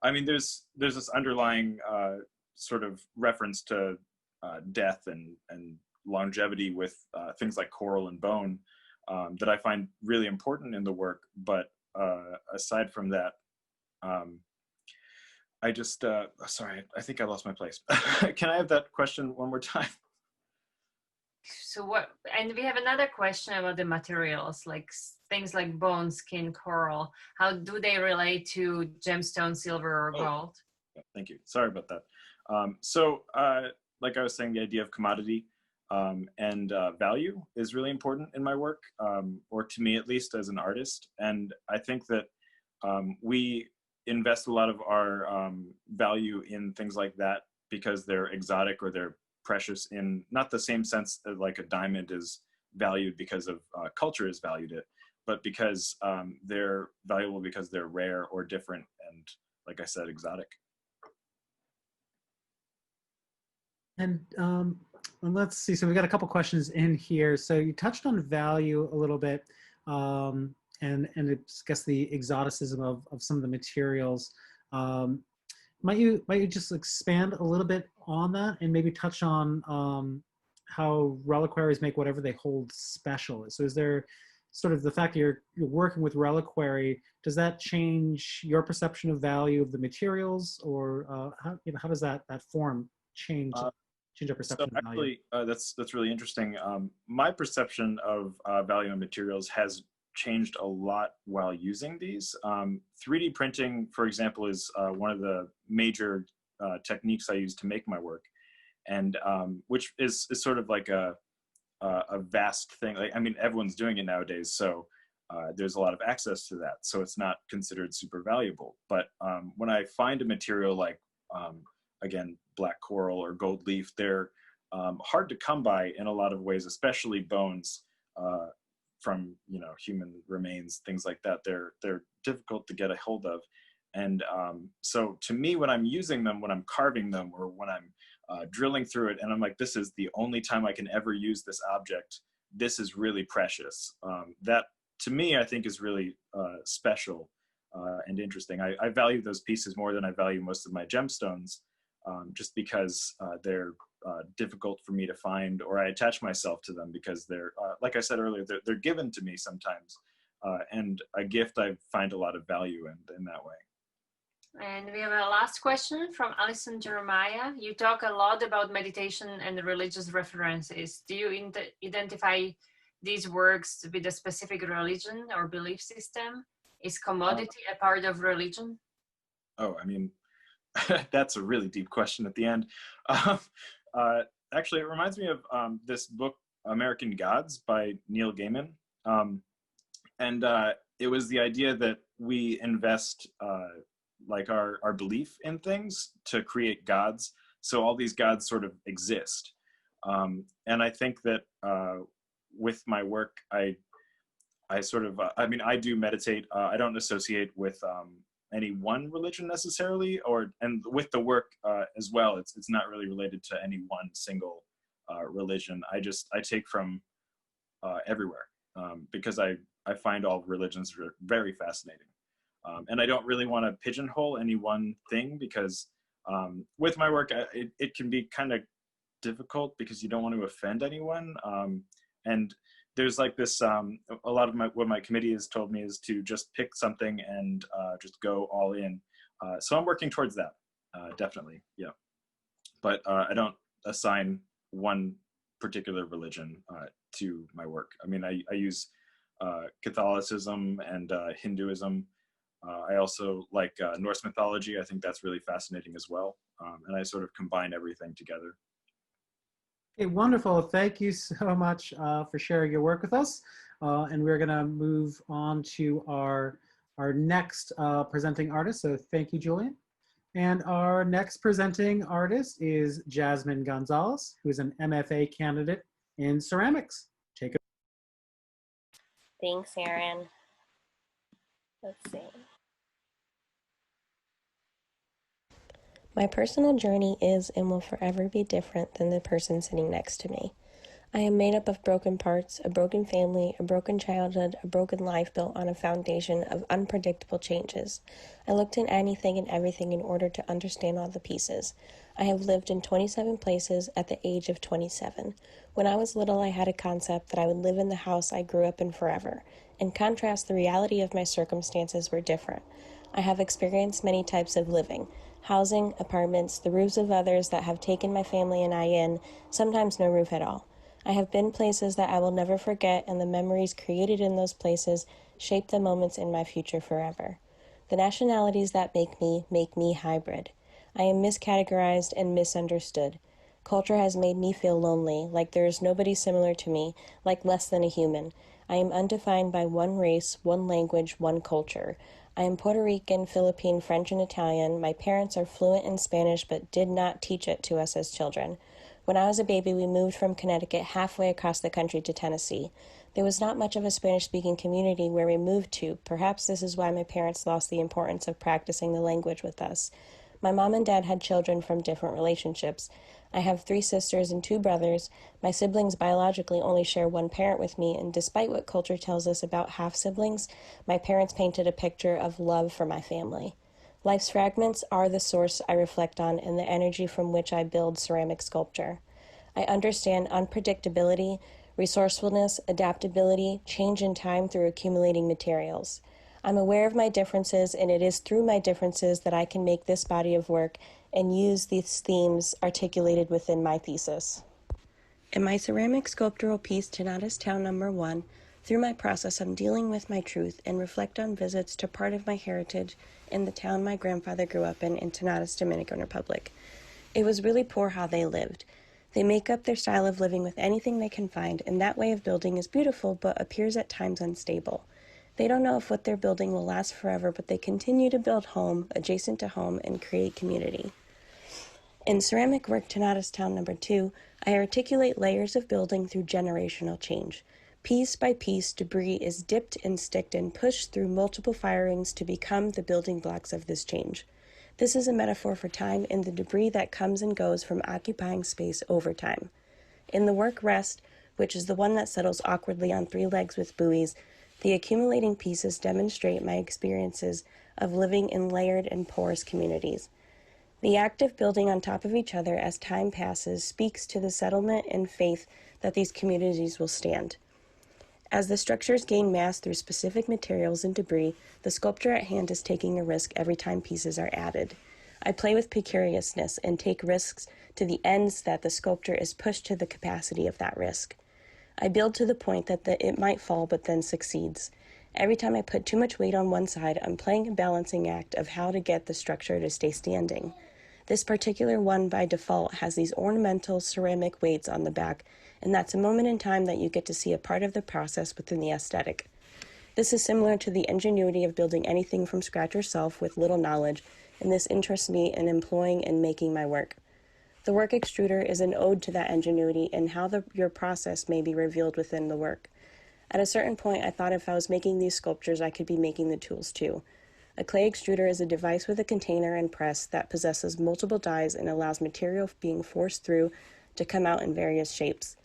I mean, there's this underlying sort of reference to death and longevity with things like coral and bone that I find really important in the work. But aside from that, I just, sorry, I think I lost my place. Can I have that question one more time? So what, and we have another question about the materials, like things like bone, skin, coral. How do they relate to gemstone, silver, or gold? Thank you. Sorry about that. So like I was saying, the idea of commodity and value is really important in my work, or to me at least as an artist. And I think that we invest a lot of our value in things like that because they're exotic or they're precious, in not the same sense that like a diamond is valued because of culture has valued it, but because they're valuable because they're rare or different and, like I said, exotic. And let's see, so we got a couple questions in here. So you touched on value a little bit, and it's, I guess, the exoticism of some of the materials. Might you just expand a little bit on that and maybe touch on how reliquaries make whatever they hold special? So is there sort of the fact that you're working with reliquary, does that change your perception of value of the materials, or how does that form change our perception of value? Actually, that's really interesting. My perception of value in materials has changed a lot while using these. 3D printing, for example, is one of the major techniques I use to make my work, and which is sort of like a vast thing. Like, I mean, everyone's doing it nowadays, so there's a lot of access to that. So it's not considered super valuable. But when I find a material like, again, black coral or gold leaf, they're hard to come by in a lot of ways, especially bones. From human remains, things like that. They're difficult to get a hold of, and so to me, when I'm using them, when I'm carving them, or when I'm drilling through it, and I'm like, this is the only time I can ever use this object. This is really precious. That to me, I think, is really special and interesting. I value those pieces more than I value most of my gemstones, just because they're difficult for me to find, or I attach myself to them because they're, like I said earlier, they're given to me sometimes, and a gift I find a lot of value in that way. And we have a last question from Alison Jeremiah. You talk a lot about meditation and religious references. Do you identify these works with a specific religion or belief system? Is commodity a part of religion? Oh, I mean, that's a really deep question at the end. Actually, it reminds me of this book, American Gods by Neil Gaiman. And it was the idea that we invest like our belief in things to create gods. So all these gods sort of exist. And I think that with my work, I sort of, I mean, I do meditate. I don't associate with any one religion necessarily, and with the work as well, it's not really related to any one single religion. I take from everywhere, because I find all religions very fascinating, and I don't really want to pigeonhole any one thing, because with my work it can be kind of difficult because you don't want to offend anyone, and there's like this, a lot of what my committee has told me is to just pick something and just go all in. So I'm working towards that, definitely, yeah. But I don't assign one particular religion to my work. I mean, I use Catholicism and Hinduism, I also like Norse mythology. I think that's really fascinating as well. And I sort of combine everything together. Okay, wonderful. Thank you so much for sharing your work with us. And we're going to move on to our next presenting artist. So thank you, Julian. And our next presenting artist is Jasmin Gonzalez, who is an MFA candidate in ceramics. Take it. Thanks, Aaron. Let's see. My personal journey is and will forever be different than the person sitting next to me. I am made up of broken parts, a broken family, a broken childhood, a broken life built on a foundation of unpredictable changes. I looked in anything and everything in order to understand all the pieces. I have lived in 27 places at the age of 27. When I was little, I had a concept that I would live in the house I grew up in forever. In contrast, the reality of my circumstances were different. I have experienced many types of living. Housing, apartments, the roofs of others that have taken my family and I in, sometimes no roof at all. I have been places that I will never forget, and the memories created in those places shape the moments in my future forever. The nationalities that make me hybrid. I am miscategorized and misunderstood. Culture has made me feel lonely, like there is nobody similar to me, like less than a human. I am undefined by one race, one language, one culture. I am Puerto Rican, Philippine, French, and Italian. My parents are fluent in Spanish but did not teach it to us as children. When I was a baby, we moved from Connecticut halfway across the country to Tennessee. There was not much of a Spanish-speaking community where we moved to. Perhaps this is why my parents lost the importance of practicing the language with us. My mom and dad had children from different relationships. I have 3 sisters and 2 brothers. My siblings biologically only share one parent with me, and despite what culture tells us about half-siblings, my parents painted a picture of love for my family. Life's fragments are the source I reflect on and the energy from which I build ceramic sculpture. I understand unpredictability, resourcefulness, adaptability, change in time through accumulating materials. I'm aware of my differences, and it is through my differences that I can make this body of work and use these themes articulated within my thesis. In my ceramic sculptural piece, Tenadas Town No. 1, through my process, I'm dealing with my truth and reflect on visits to part of my heritage in the town my grandfather grew up in Tenadas, Dominican Republic. It was really poor how they lived. They make up their style of living with anything they can find, and that way of building is beautiful but appears at times unstable. They don't know if what they're building will last forever, but they continue to build home, adjacent to home, and create community. In ceramic work Tenadas Town No. 2, I articulate layers of building through generational change. Piece by piece, debris is dipped and sticked and pushed through multiple firings to become the building blocks of this change. This is a metaphor for time and the debris that comes and goes from occupying space over time. In the work Rest, which is the one that settles awkwardly on 3 legs with buoys, the accumulating pieces demonstrate my experiences of living in layered and porous communities. The act of building on top of each other as time passes speaks to the settlement and faith that these communities will stand. As the structures gain mass through specific materials and debris, the sculpture at hand is taking a risk every time pieces are added. I play with precariousness and take risks to the ends that the sculpture is pushed to the capacity of that risk. I build to the point that it might fall but then succeeds. Every time I put too much weight on one side, I'm playing a balancing act of how to get the structure to stay standing. This particular one by default has these ornamental ceramic weights on the back, and that's a moment in time that you get to see a part of the process within the aesthetic. This is similar to the ingenuity of building anything from scratch yourself with little knowledge, and this interests me in employing and making my work. The Work Extruder is an ode to that ingenuity and how your process may be revealed within the work. At a certain point, I thought if I was making these sculptures, I could be making the tools too. A clay extruder is a device with a container and press that possesses multiple dies and allows material being forced through to come out in various shapes.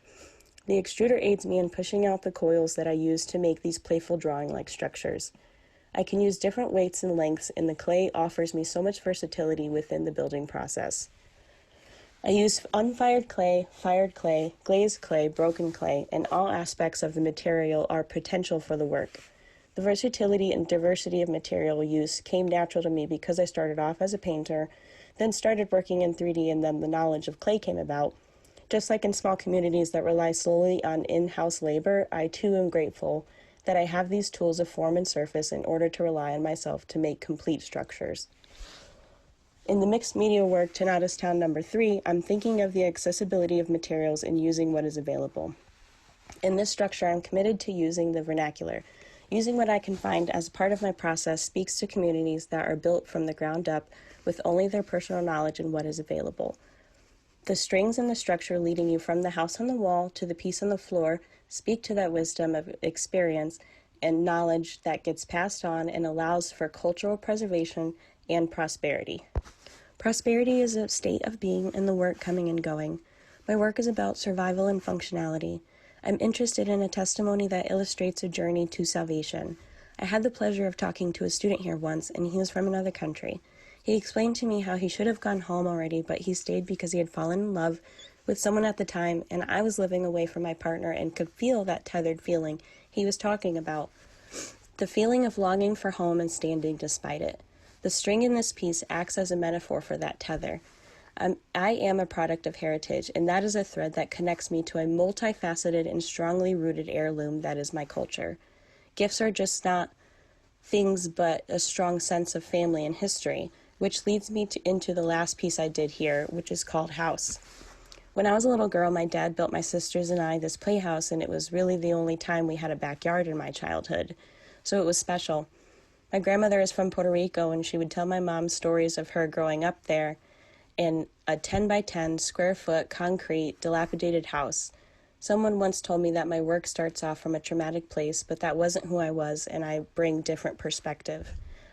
The extruder aids me in pushing out the coils that I use to make these playful drawing-like structures. I can use different weights and lengths, and the clay offers me so much versatility within the building process. I use unfired clay, fired clay, glazed clay, broken clay, and all aspects of the material are potential for the work. The versatility and diversity of material use came natural to me because I started off as a painter, then started working in 3D, and then the knowledge of clay came about. Just like in small communities that rely solely on in-house labor, I too am grateful that I have these tools of form and surface in order to rely on myself to make complete structures. In the mixed media work, Tinnitus Town number 3, I'm thinking of the accessibility of materials and using what is available. In this structure, I'm committed to using the vernacular. Using what I can find as part of my process speaks to communities that are built from the ground up with only their personal knowledge and what is available. The strings in the structure leading you from the house on the wall to the piece on the floor speak to that wisdom of experience and knowledge that gets passed on and allows for cultural preservation and prosperity. Prosperity is a state of being in the work coming and going. My work is about survival and functionality. I'm interested in a testimony that illustrates a journey to salvation. I had the pleasure of talking to a student here once, and he was from another country. He explained to me how he should have gone home already, but he stayed because he had fallen in love with someone at the time, and I was living away from my partner and could feel that tethered feeling he was talking about. The feeling of longing for home and standing despite it. The string in this piece acts as a metaphor for that tether. I am a product of heritage, and that is a thread that connects me to a multifaceted and strongly rooted heirloom that is my culture. Gifts are just not things, but a strong sense of family and history, which leads me into the last piece I did here, which is called House. When I was a little girl, my dad built my sisters and I this playhouse, and it was really the only time we had a backyard in my childhood, so it was special. My grandmother is from Puerto Rico, and she would tell my mom stories of her growing up there in a 10 by 10 square foot concrete dilapidated house. Someone once told me that my work starts off from a traumatic place, but that wasn't who I was, and I bring different perspective.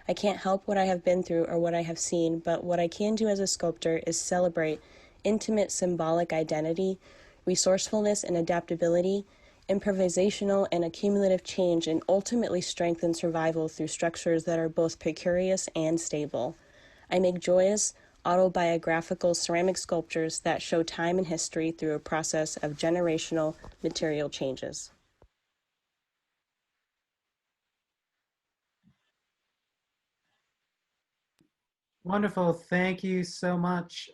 I can't help what I have been through or what I have seen, but what I can do as a sculptor is celebrate intimate symbolic identity, resourcefulness and adaptability, improvisational and accumulative change, and ultimately strengthen survival through structures that are both precarious and stable. I make joyous, autobiographical ceramic sculptures that show time and history through a process of generational material changes. Wonderful. Thank you so much.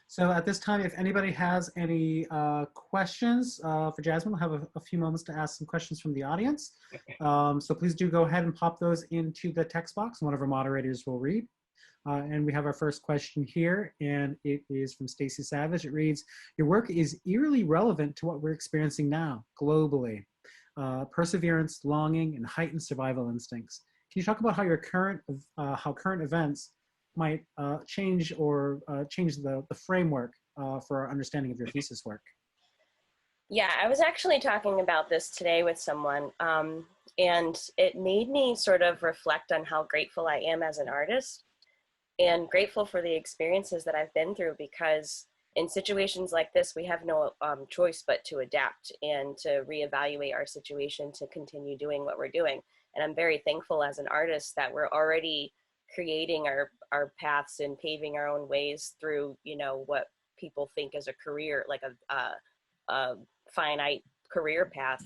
So at this time, if anybody has any questions for Jasmin, we'll have a few moments to ask some questions from the audience. So please do go ahead and pop those into the text box. One of our moderators will read. And we have our first question here, and it is from Stacy Savage. It reads, your work is eerily relevant to what we're experiencing now, globally. Perseverance, longing, and heightened survival instincts. Can you talk about how your current events might change the framework for our understanding of your thesis work? Yeah, I was actually talking about this today with someone, and it made me sort of reflect on how grateful I am as an artist and grateful for the experiences that I've been through, because in situations like this, we have no choice but to adapt and to reevaluate our situation to continue doing what we're doing. And I'm very thankful as an artist that we're already creating our paths and paving our own ways through, you know, what people think is a career, like a finite career path.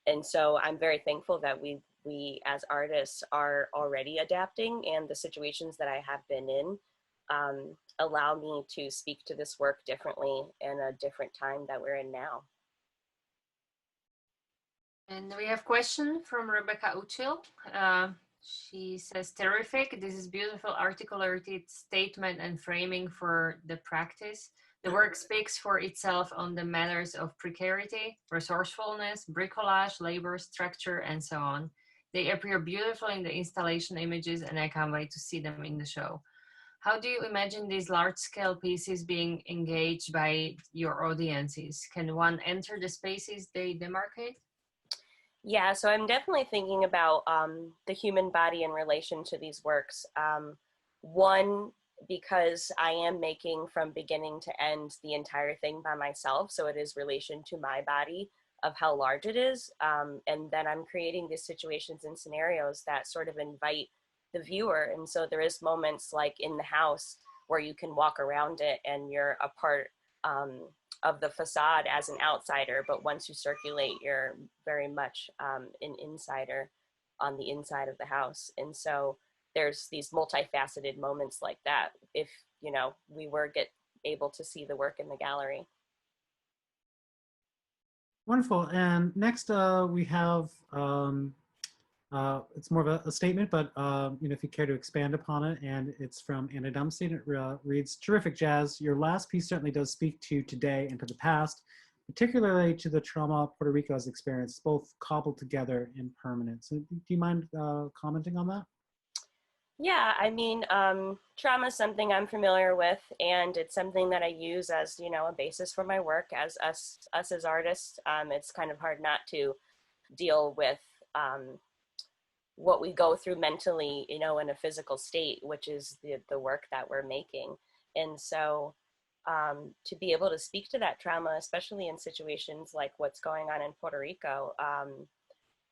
And so I'm very thankful that we as artists are already adapting, and the situations that I have been in allow me to speak to this work differently in a different time that we're in now. And we have a question from Rebecca Uchil. She says, terrific. This is beautiful articulated statement and framing for the practice. The work speaks for itself on the matters of precarity, resourcefulness, bricolage, labor, structure, and so on. They appear beautiful in the installation images, and I can't wait to see them in the show. How do you imagine these large-scale pieces being engaged by your audiences? Can one enter the spaces they demarcate? Yeah, so I'm definitely thinking about the human body in relation to these works. One, because I am making from beginning to end the entire thing by myself, so it is relation to my body of how large it is. And then I'm creating these situations and scenarios that sort of invite the viewer. And so there is moments like in the house where you can walk around it and you're a part of the facade as an outsider, but once you circulate, you're very much an insider on the inside of the house. And so there's these multifaceted moments like that if, you know, we were able to see the work in the gallery. Wonderful. And next we have, it's more of a statement, but if you care to expand upon it, and it's from Anna Dumstein. It reads, "Terrific, Jazz. Your last piece certainly does speak to today and to the past, particularly to the trauma Puerto Rico has experienced, both cobbled together and permanent." So do you mind commenting on that? Yeah, I mean, trauma is something I'm familiar with, and it's something that I use as, a basis for my work as us as artists. It's kind of hard not to deal with what we go through mentally, in a physical state, which is the work that we're making. And so to be able to speak to that trauma, especially in situations like what's going on in Puerto Rico,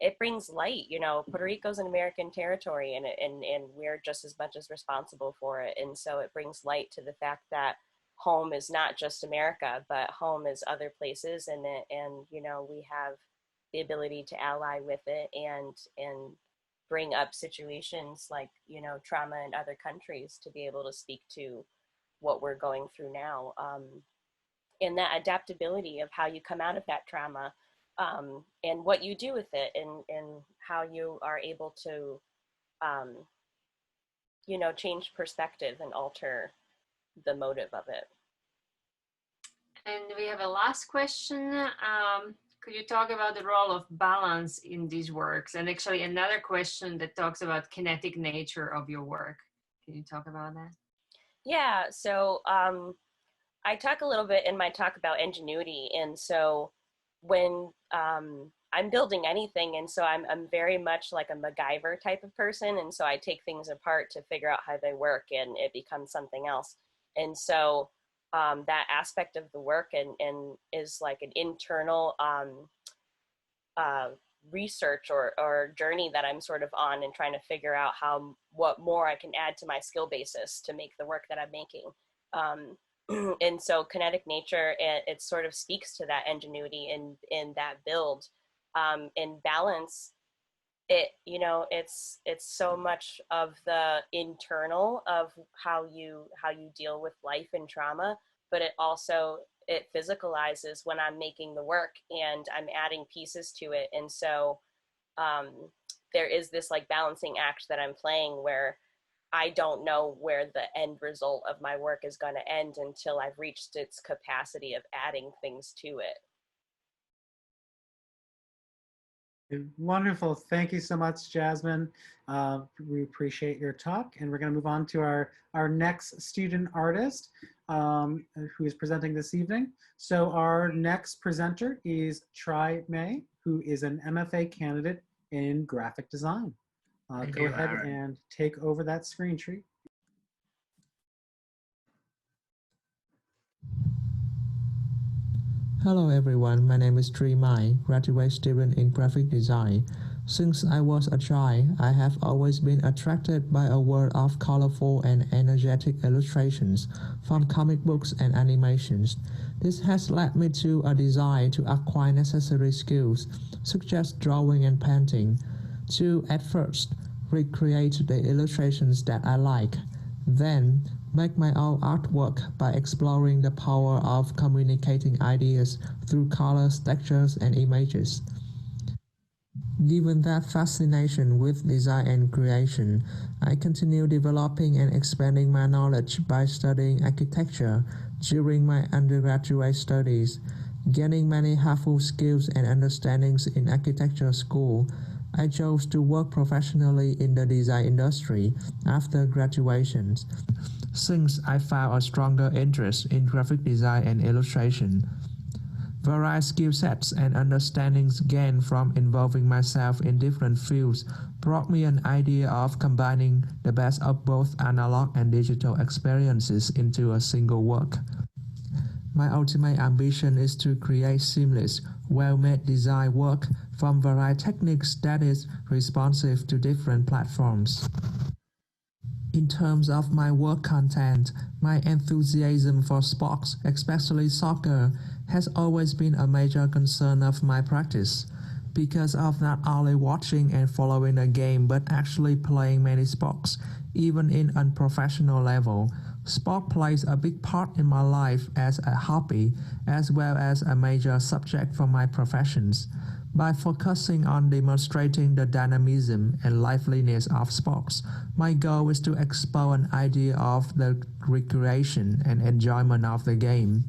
it brings light. Puerto Rico's an American territory, and we're just as much as responsible for it. And so it brings light to the fact that home is not just America, but home is other places, and we have the ability to ally with it and bring up situations like trauma in other countries to be able to speak to what we're going through now, and that adaptability of how you come out of that trauma. And what you do with it, and how you are able to, change perspective and alter the motive of it. And we have a last question. Could you talk about the role of balance in these works? And actually another question that talks about kinetic nature of your work. Can you talk about that? Yeah, so I talk a little bit in my talk about ingenuity. And so when I'm building anything, and so I'm very much like a MacGyver type of person, and so I take things apart to figure out how they work, and it becomes something else. And so that aspect of the work and is like an internal research or journey that I'm sort of on, and trying to figure out what more I can add to my skill basis to make the work that I'm making. And so kinetic nature, it sort of speaks to that ingenuity in that build. In balance, it's so much of the internal of how you deal with life and trauma, but it physicalizes when I'm making the work and I'm adding pieces to it. And so there is this like balancing act that I'm playing where I don't know where the end result of my work is going to end until I've reached its capacity of adding things to it. Wonderful. Thank you so much, Jasmin. We appreciate your talk, and we're going to move on to our next student artist who is presenting this evening. So our next presenter is Tri May, who is an MFA candidate in graphic design. Go ahead and take over that screen, Tri. Hello everyone, my name is Tri Mai, graduate student in graphic design. Since I was a child, I have always been attracted by a world of colorful and energetic illustrations from comic books and animations. This has led me to a desire to acquire necessary skills, such as drawing and painting, to at first recreate the illustrations that I like, then make my own artwork by exploring the power of communicating ideas through colors, textures, and images. Given that fascination with design and creation, I continue developing and expanding my knowledge by studying architecture during my undergraduate studies. Gaining many helpful skills and understandings in architecture school, I chose to work professionally in the design industry after graduation, since I found a stronger interest in graphic design and illustration. Various skill sets and understandings gained from involving myself in different fields brought me an idea of combining the best of both analog and digital experiences into a single work. My ultimate ambition is to create seamless, well-made design work from varied techniques that is responsive to different platforms. In terms of my work content, my enthusiasm for sports, especially soccer, has always been a major concern of my practice. because of not only watching and following the game but actually playing many sports, even in unprofessional level. Sport plays a big part in my life as a hobby as well as a major subject for my professions. By focusing on demonstrating the dynamism and liveliness of sports, my goal is to explore an idea of the recreation and enjoyment of the game.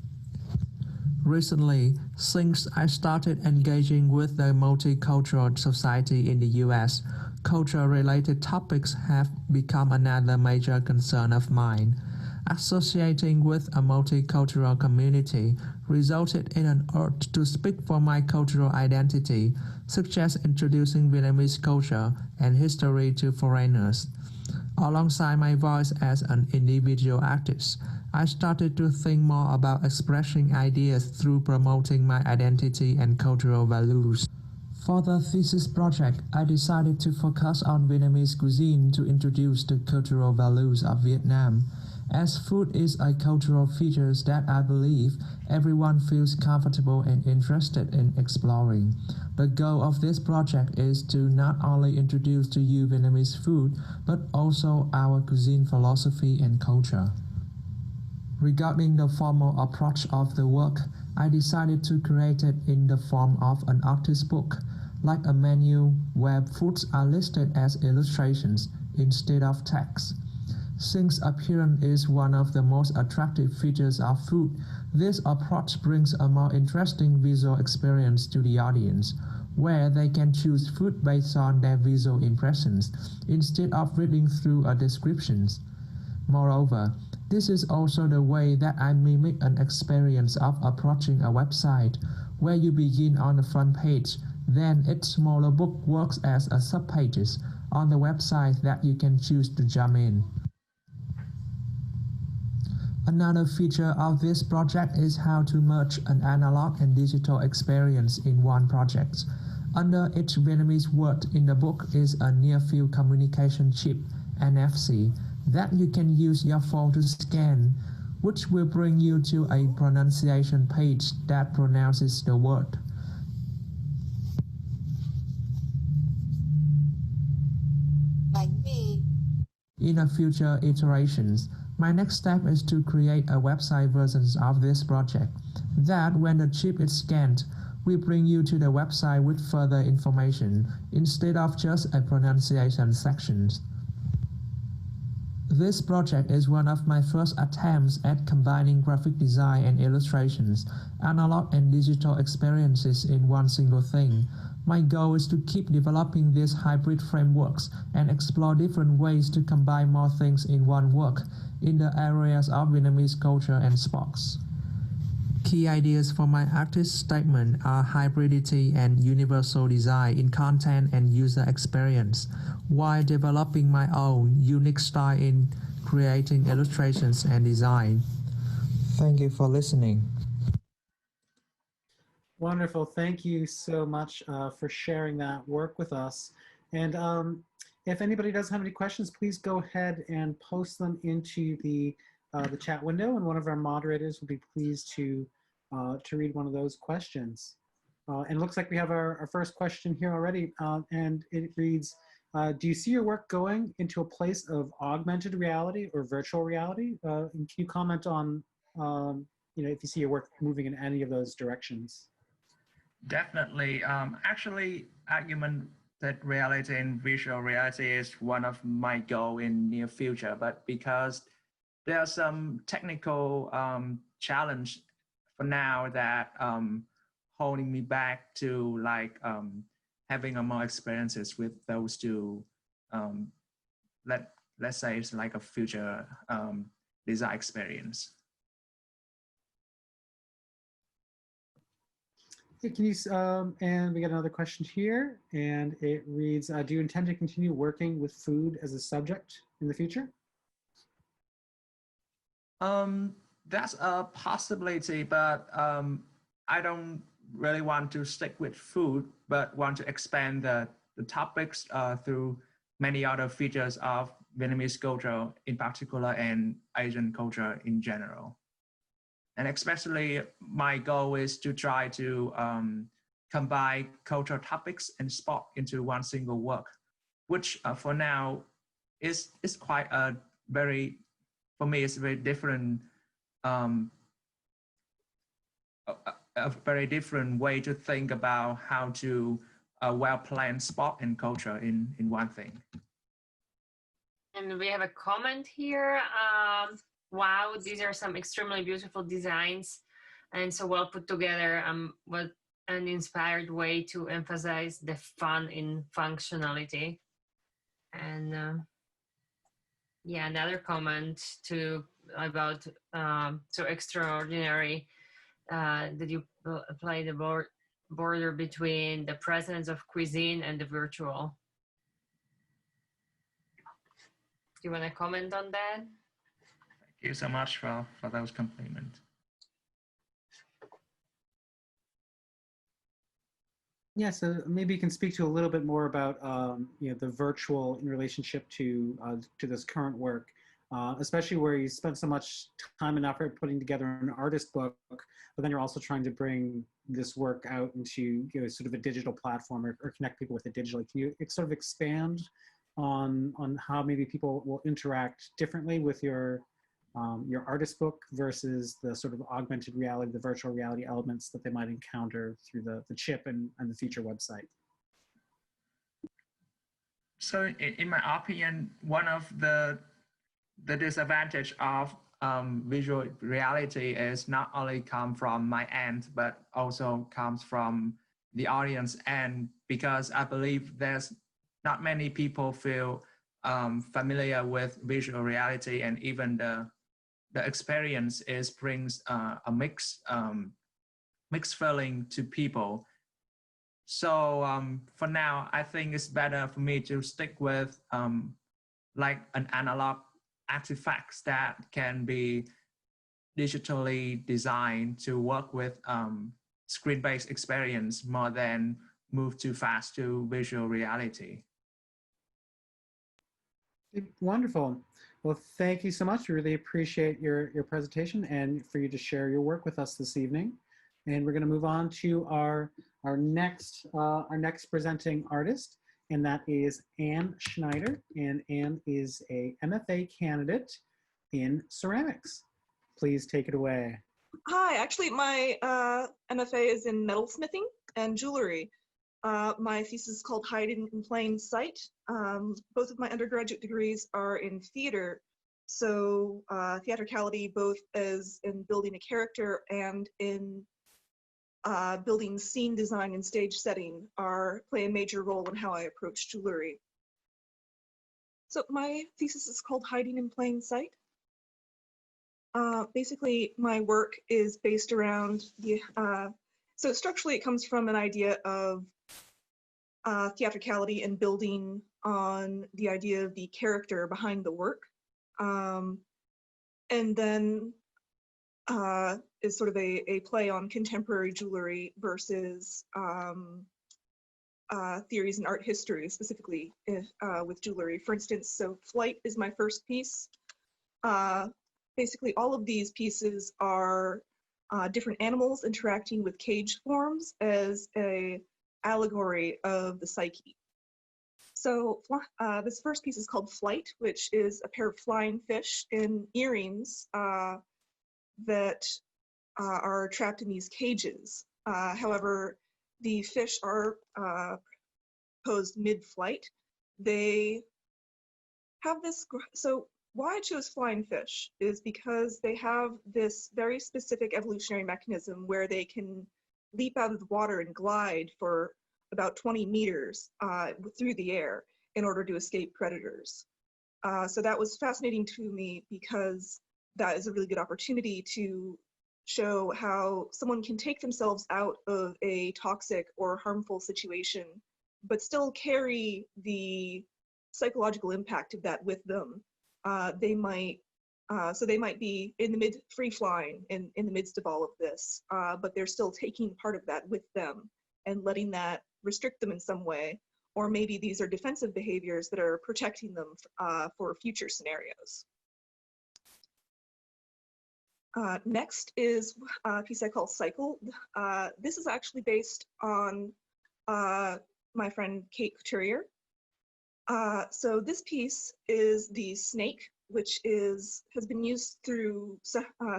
Recently, since I started engaging with the multicultural society in the US, culture-related topics have become another major concern of mine. Associating with a multicultural community resulted in an urge to speak for my cultural identity, such as introducing Vietnamese culture and history to foreigners. Alongside my voice as an individual artist, I started to think more about expressing ideas through promoting my identity and cultural values. For the thesis project, I decided to focus on Vietnamese cuisine to introduce the cultural values of Vietnam, as food is a cultural feature that I believe everyone feels comfortable and interested in exploring. The goal of this project is to not only introduce to you Vietnamese food, but also our cuisine philosophy and culture. Regarding the formal approach of the work, I decided to create it in the form of an artist book, like a menu where foods are listed as illustrations instead of text. Since appearance is one of the most attractive features of food, this approach brings a more interesting visual experience to the audience, where they can choose food based on their visual impressions, instead of reading through a description. Moreover, this is also the way that I mimic an experience of approaching a website, where you begin on the front page, then each smaller book works as a subpages on the website that you can choose to jump in. Another feature of this project is how to merge an analog and digital experience in one project. Under each Vietnamese word in the book is a near-field communication chip, NFC, that you can use your phone to scan, which will bring you to a pronunciation page that pronounces the word. In a future iterations, my next step is to create a website version of this project that, when the chip is scanned, will bring you to the website with further information instead of just a pronunciation section. This project is one of my first attempts at combining graphic design and illustrations, analog and digital experiences in one single thing. My goal is to keep developing these hybrid frameworks and explore different ways to combine more things in one work in the areas of Vietnamese culture and sports. Key ideas for my artist statement are hybridity and universal design in content and user experience, while developing my own unique style in creating illustrations and design. Thank you for listening. Wonderful. Thank you so much for sharing that work with us. And if anybody does have any questions, please go ahead and post them into the chat window, and one of our moderators will be pleased to read one of those questions. And it looks like we have our first question here already, and it reads, do you see your work going into a place of augmented reality or virtual reality? And can you comment on if you see your work moving in any of those directions? Definitely. Actually, augmented reality and visual reality is one of my goals in near future, but because there are some technical challenge for now that holding me back to having a more experiences with those two, let's say it's like a future design experience. Hey, can you, and we got another question here, and it reads, do you intend to continue working with food as a subject in the future? That's a possibility, but I don't really want to stick with food, but want to expand the topics through many other features of Vietnamese culture in particular and Asian culture in general. And especially my goal is to try to combine cultural topics and sport into one single work, which for now is quite a very, for me, it's a very different, a very different way to think about how to well plan sport and culture in one thing. And we have a comment here. Wow, these are some extremely beautiful designs and so well put together. What an inspired way to emphasize the fun in functionality. And yeah, another comment about so extraordinary that you apply the border between the presence of cuisine and the virtual. Do you want to comment on that? Thank you so much for those compliments. Yeah, so maybe you can speak to a little bit more about the virtual in relationship to this current work, especially where you spent so much time and effort putting together an artist book, but then you're also trying to bring this work out into sort of a digital platform or connect people with it digitally. Can you sort of expand on how maybe people will interact differently with your artist book versus the sort of augmented reality, the virtual reality elements that they might encounter through the chip and the feature website? So in my opinion, one of the disadvantage of visual reality is not only come from my end, but also comes from the audience end, because I believe there's not many people feel familiar with visual reality, and even the experience brings a mixed feeling to people. So for now, I think it's better for me to stick with like an analog artifacts that can be digitally designed to work with screen-based experience more than move too fast to visual reality. Wonderful. Well, thank you so much. We really appreciate your presentation and for you to share your work with us this evening. And we're going to move on to our next presenting artist, and that is Anne Schneider. And Anne is a MFA candidate in ceramics. Please take it away. Hi, actually my MFA is in metalsmithing and jewelry. My thesis is called Hiding in Plain Sight. Both of my undergraduate degrees are in theater. So theatricality, both as in building a character and in building scene design and stage setting, play a major role in how I approach jewelry. So my thesis is called Hiding in Plain Sight. Basically, my work is based around so structurally it comes from an idea of theatricality and building on the idea of the character behind the work. And then is sort of a play on contemporary jewelry versus theories in art history, specifically with jewelry. For instance, so Flight is my first piece. Basically, all of these pieces are different animals interacting with cage forms as a allegory of the psyche. So this first piece is called Flight, which is a pair of flying fish in earrings that are trapped in these cages. However, the fish are posed mid-flight. They have this, so why I chose flying fish is because they have this very specific evolutionary mechanism where they can leap out of the water and glide for about 20 meters through the air in order to escape predators. So that was fascinating to me because that is a really good opportunity to show how someone can take themselves out of a toxic or harmful situation, but still carry the psychological impact of that with them. They might be in the free flying in the midst of all of this, but they're still taking part of that with them and letting that restrict them in some way. Or maybe these are defensive behaviors that are protecting them for future scenarios. Next is a piece I call Cycle. This is actually based on my friend Kate Couturier. So this piece is the snake, which has been used through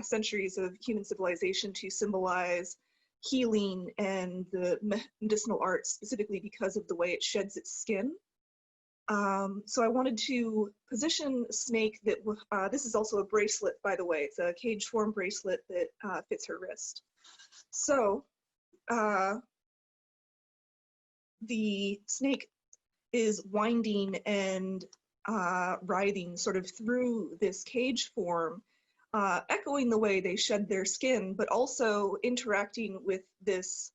centuries of human civilization to symbolize healing and the medicinal arts, specifically because of the way it sheds its skin. So I wanted to position a snake that, this is also a bracelet, by the way. It's a cage form bracelet that fits her wrist. So the snake is winding and writhing sort of through this cage form, echoing the way they shed their skin, but also interacting with this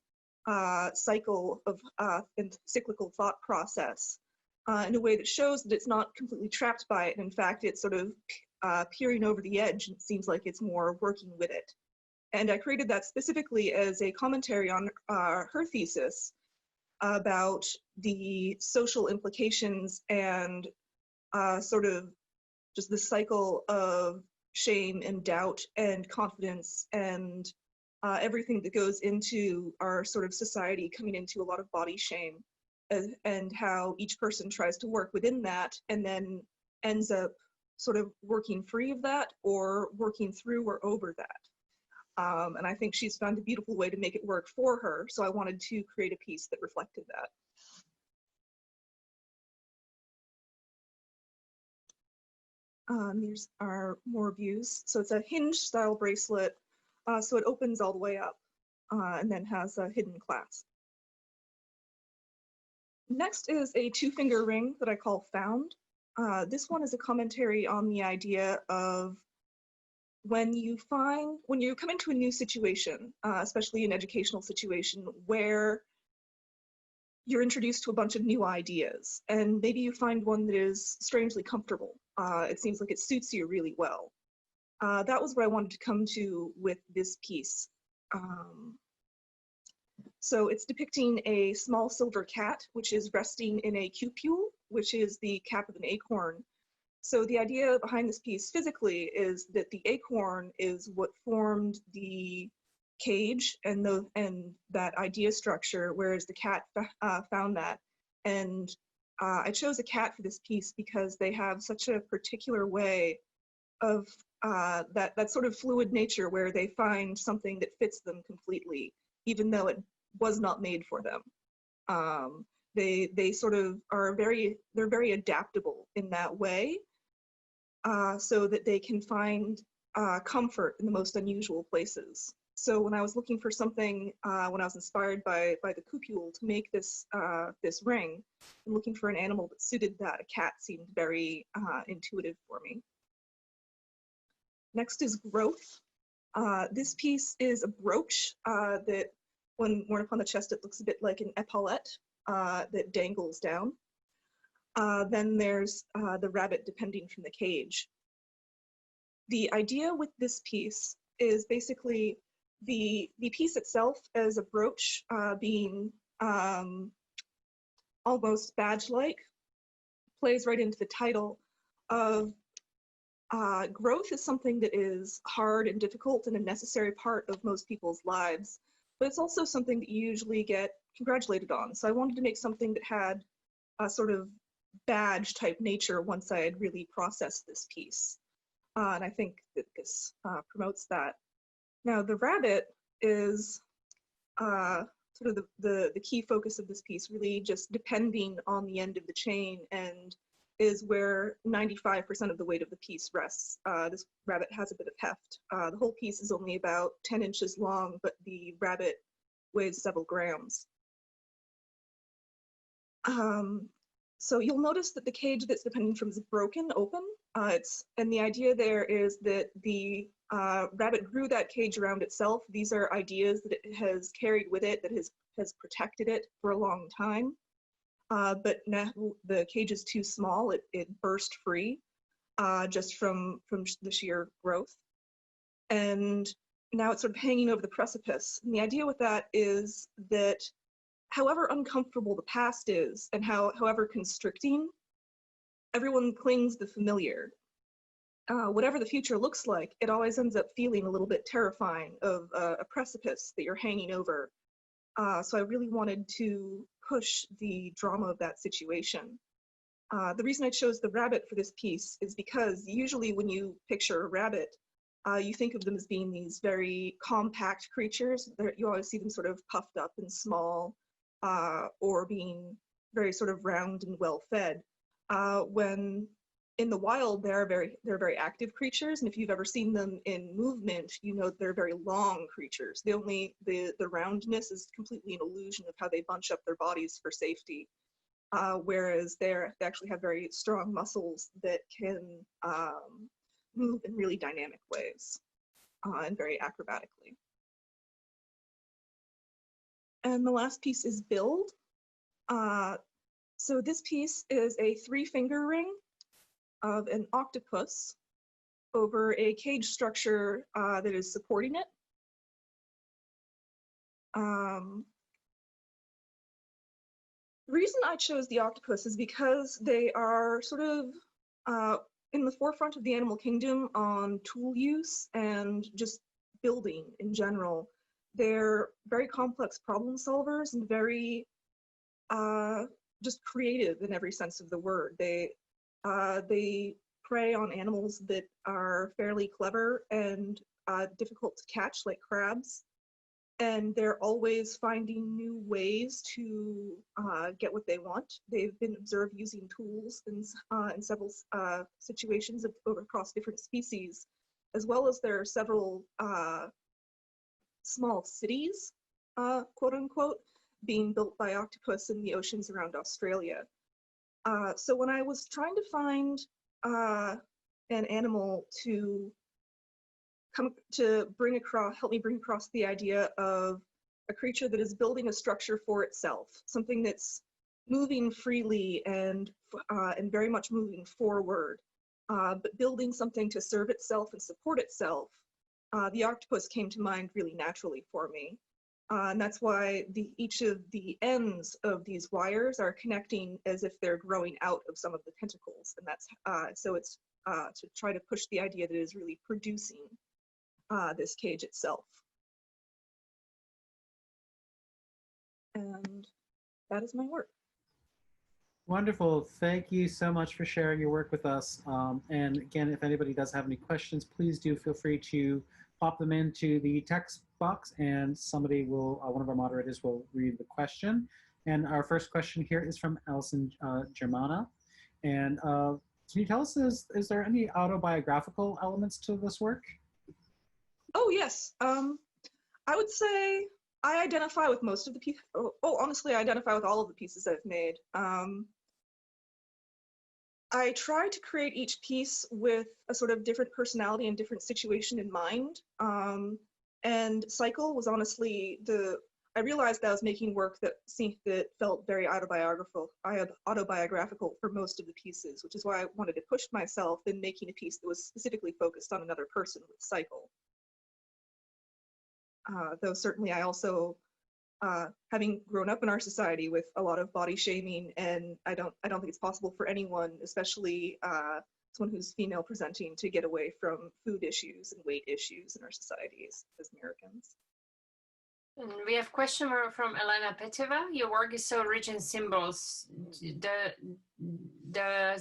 cycle of and cyclical thought process in a way that shows that it's not completely trapped by it. In fact, it's sort of peering over the edge, and it seems like it's more working with it. And I created that specifically as a commentary on her thesis about the social implications and sort of just the cycle of shame and doubt and confidence and everything that goes into our sort of society coming into a lot of body shame, and how each person tries to work within that and then ends up sort of working free of that or working through or over that. And I think she's found a beautiful way to make it work for her, so I wanted to create a piece that reflected that. These are more views. So it's a hinge style bracelet, so it opens all the way up and then has a hidden clasp. Next is a 2-finger ring that I call Found. This one is a commentary on the idea of when you come into a new situation, especially an educational situation, where you're introduced to a bunch of new ideas, and maybe you find one that is strangely comfortable. It seems like it suits you really well. That was what I wanted to come to with this piece. So it's depicting a small silver cat, which is resting in a cupule, which is the cap of an acorn. So the idea behind this piece physically is that the acorn is what formed the cage and that idea structure, whereas the cat found that. And I chose a cat for this piece because they have such a particular way of that sort of fluid nature where they find something that fits them completely, even though it was not made for them. They sort of are they're very adaptable in that way, so that they can find comfort in the most unusual places. So when I was looking for something, when I was inspired by the cupule to make this this ring, and looking for an animal that suited that, a cat seemed very intuitive for me. Next is Growth. This piece is a brooch that, when worn upon the chest, it looks a bit like an epaulette that dangles down. Then there's the rabbit depending from the cage. The idea with this piece is basically the piece itself as a brooch being almost badge-like, plays right into the title of growth is something that is hard and difficult and a necessary part of most people's lives, but it's also something that you usually get congratulated on. So I wanted to make something that had a sort of badge type nature once I had really processed this piece. And I think that this promotes that. Now the rabbit is sort of the key focus of this piece, really just depending on the end of the chain, and is where 95% of the weight of the piece rests. This rabbit has a bit of heft. The whole piece is only about 10 inches long, but the rabbit weighs several grams. So you'll notice that the cage that's depending from is broken open. And the idea there is that the rabbit grew that cage around itself. These are ideas that it has carried with it, that has protected it for a long time. But now the cage is too small. It burst free just from the sheer growth. And now it's sort of hanging over the precipice. And the idea with that is that however uncomfortable the past is and however constricting, everyone clings the familiar. whatever the future looks like, it always ends up feeling a little bit terrifying of a precipice that you're hanging over. So I really wanted to push the drama of that situation. The reason I chose the rabbit for this piece is because usually when you picture a rabbit, you think of them as being these very compact creatures. You always see them sort of puffed up and small, or being very sort of round and well fed. When in the wild, they're very active creatures, and if you've ever seen them in movement, you know they're very long creatures. The roundness is completely an illusion of how they bunch up their bodies for safety. Whereas they actually have very strong muscles that can move in really dynamic ways and very acrobatically. And the last piece is build. So this piece is a 3-finger ring of an octopus over a cage structure that is supporting it. The reason I chose the octopus is because they are sort of in the forefront of the animal kingdom on tool use and just building in general. They're very complex problem solvers and very just creative in every sense of the word. They prey on animals that are fairly clever and difficult to catch, like crabs. And they're always finding new ways to get what they want. They've been observed using tools in several situations across different species, as well as there are several small cities, quote unquote, being built by octopus in the oceans around Australia. So when I was trying to find an animal to help me bring across the idea of a creature that is building a structure for itself, something that's moving freely and very much moving forward, but building something to serve itself and support itself, the octopus came to mind really naturally for me. And that's why each of the ends of these wires are connecting as if they're growing out of some of the tentacles. And that's so it's to try to push the idea that it is really producing this cage itself. And that is my work. Wonderful. Thank you so much for sharing your work with us. And again, if anybody does have any questions, please do feel free to pop them into the text box and somebody will, one of our moderators will read the question. And our first question here is from Alison Germana. And can you tell us, is there any autobiographical elements to this work? Oh, yes. I would say I identify with most of the pieces. Oh, honestly, I identify with all of the pieces I've made. I try to create each piece with a sort of different personality and different situation in mind. And Cycle was honestly I realized that I was making work that felt very autobiographical for most of the pieces, which is why I wanted to push myself in making a piece that was specifically focused on another person with Cycle. Though certainly I also, having grown up in our society with a lot of body shaming, and I don't think it's possible for anyone, especially someone who's female presenting, to get away from food issues and weight issues in our societies as Americans. And we have a question from Elena Peteva. Your work is so rich in symbols. Do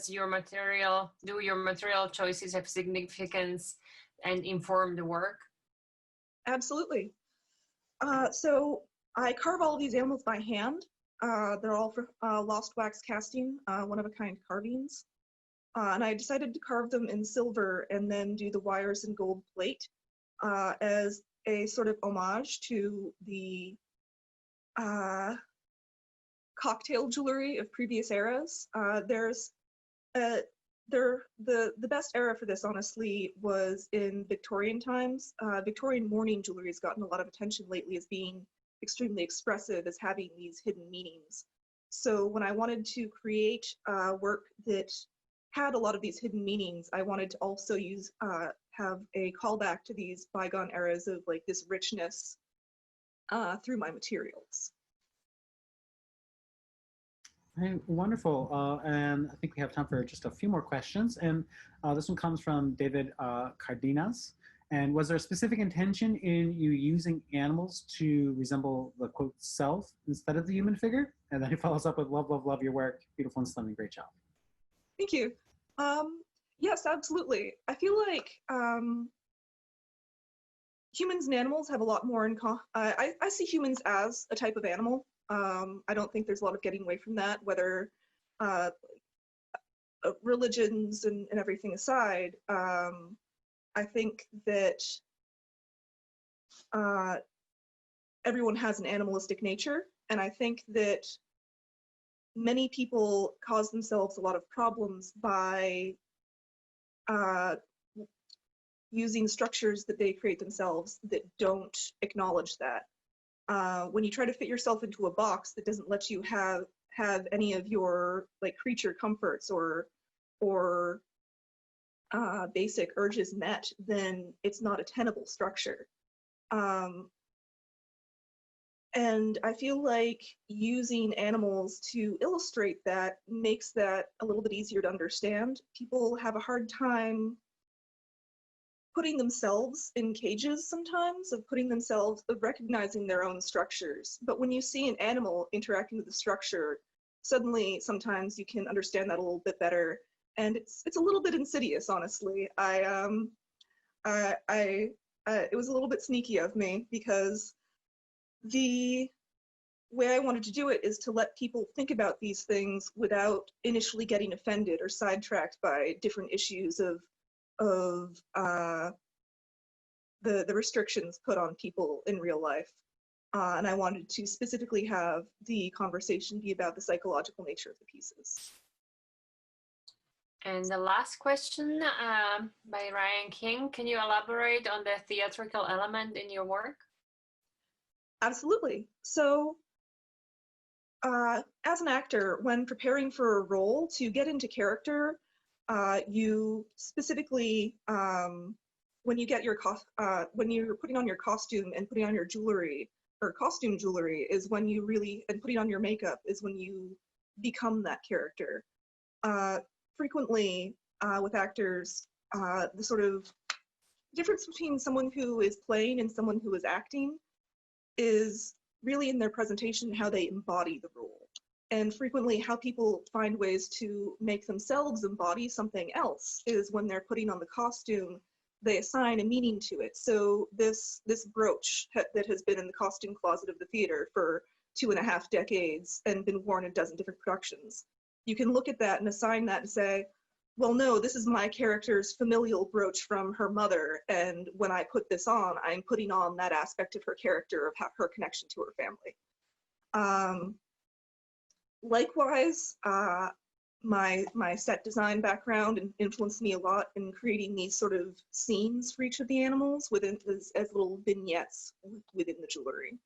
your material choices have significance and inform the work? Absolutely. So I carve all of these animals by hand. They're all for lost wax casting, one-of-a-kind carvings. And I decided to carve them in silver and then do the wires in gold plate as a sort of homage to the cocktail jewelry of previous eras. The best era for this, honestly, was in Victorian times. Victorian mourning jewelry has gotten a lot of attention lately as being extremely expressive, as having these hidden meanings. So when I wanted to create work that had a lot of these hidden meanings, I wanted to also have a callback to these bygone eras of like this richness through my materials. Hey, wonderful. And I think we have time for just a few more questions. And this one comes from David Cardenas. And was there a specific intention in you using animals to resemble the quote self instead of the human figure? And then he follows up with love, love, love your work. Beautiful and stunning. Great job. Thank you. Yes, absolutely. I feel like humans and animals have a lot more in common. I see humans as a type of animal. I don't think there's a lot of getting away from that, whether religions and everything aside. I think that everyone has an animalistic nature, and I think that many people cause themselves a lot of problems by using structures that they create themselves that don't acknowledge that. When you try to fit yourself into a box that doesn't let you have any of your like creature comforts or basic urges met, then it's not a tenable structure. And I feel like using animals to illustrate that makes that a little bit easier to understand. People have a hard time putting themselves in cages sometimes, of recognizing their own structures. But when you see an animal interacting with the structure, suddenly sometimes you can understand that a little bit better. And it's a little bit insidious, honestly. It was a little bit sneaky of me, because the way I wanted to do it is to let people think about these things without initially getting offended or sidetracked by different issues of the restrictions put on people in real life. And I wanted to specifically have the conversation be about the psychological nature of the pieces. And the last question by Ryan King, can you elaborate on the theatrical element in your work? Absolutely. So as an actor, when preparing for a role, to get into character, you specifically, when you get your when you're putting on your costume and putting on your jewelry, or costume jewelry, is when you really, and putting on your makeup is when you become that character. Frequently with actors, the sort of difference between someone who is playing and someone who is acting is really in their presentation, how they embody the role. And frequently how people find ways to make themselves embody something else is when they're putting on the costume, they assign a meaning to it. So this brooch that has been in the costume closet of the theater for 2.5 decades and been worn in a dozen different productions, you can look at that and assign that and say, well, no, this is my character's familial brooch from her mother, and when I put this on, I'm putting on that aspect of her character, of her connection to her family. Likewise, my set design background influenced me a lot in creating these sort of scenes for each of the animals within as little vignettes within the jewelry.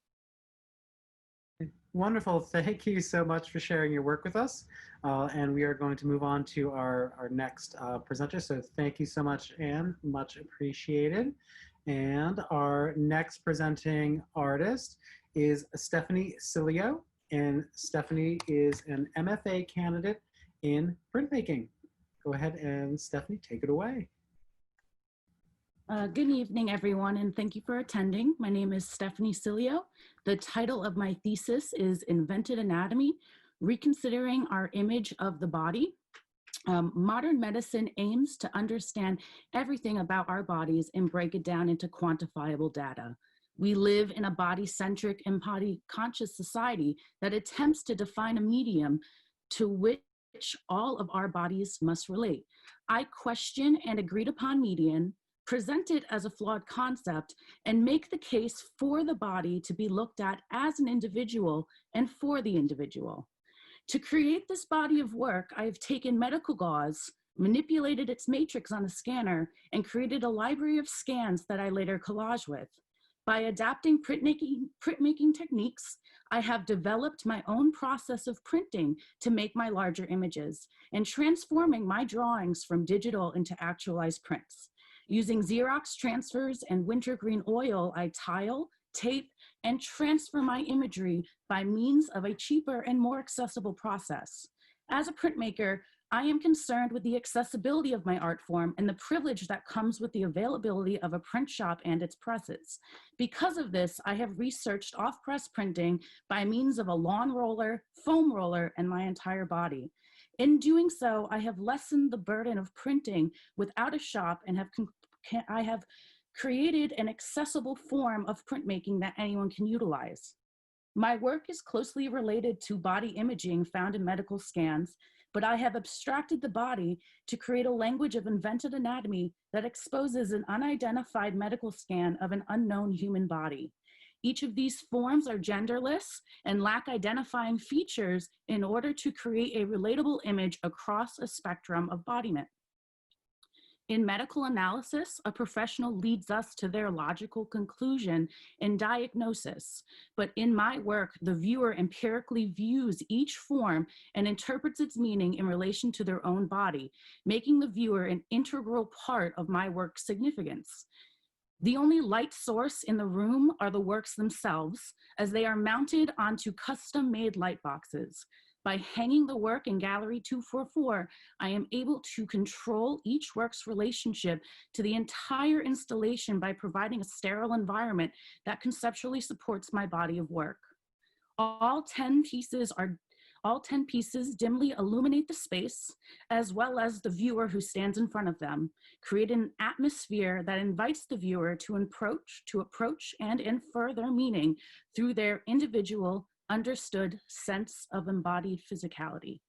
Wonderful. Thank you so much for sharing your work with us. And we are going to move on to our next presenter. So thank you so much, Anne. Much appreciated. And our next presenting artist is Stephanie Cilio. And Stephanie is an MFA candidate in printmaking. Go ahead and Stephanie, take it away. Good evening, everyone, and thank you for attending. My name is Stephanie Cilio. The title of my thesis is Invented Anatomy, Reconsidering Our Image of the Body. Modern medicine aims to understand everything about our bodies and break it down into quantifiable data. We live in a body-centric, embodied-conscious society that attempts to define a medium to which all of our bodies must relate. I question an agreed-upon median, present it as a flawed concept, and make the case for the body to be looked at as an individual and for the individual. To create this body of work, I have taken medical gauze, manipulated its matrix on a scanner, and created a library of scans that I later collage with. By adapting printmaking techniques, I have developed my own process of printing to make my larger images and transforming my drawings from digital into actualized prints. Using Xerox transfers and wintergreen oil, I tile, tape, and transfer my imagery by means of a cheaper and more accessible process. As a printmaker, I am concerned with the accessibility of my art form and the privilege that comes with the availability of a print shop and its presses. Because of this, I have researched off-press printing by means of a lawn roller, foam roller, and my entire body. In doing so, I have lessened the burden of printing without a shop and I have created an accessible form of printmaking that anyone can utilize. My work is closely related to body imaging found in medical scans, but I have abstracted the body to create a language of invented anatomy that exposes an unidentified medical scan of an unknown human body. Each of these forms are genderless and lack identifying features in order to create a relatable image across a spectrum of bodiment. In medical analysis, a professional leads us to their logical conclusion and diagnosis. But in my work, the viewer empirically views each form and interprets its meaning in relation to their own body, making the viewer an integral part of my work's significance. The only light source in the room are the works themselves, as they are mounted onto custom-made light boxes. By hanging the work in Gallery 244, I am able to control each work's relationship to the entire installation by providing a sterile environment that conceptually supports my body of work. All 10 pieces dimly illuminate the space, as well as the viewer who stands in front of them, create an atmosphere that invites the viewer to approach and infer their meaning through their individual, understood sense of embodied physicality.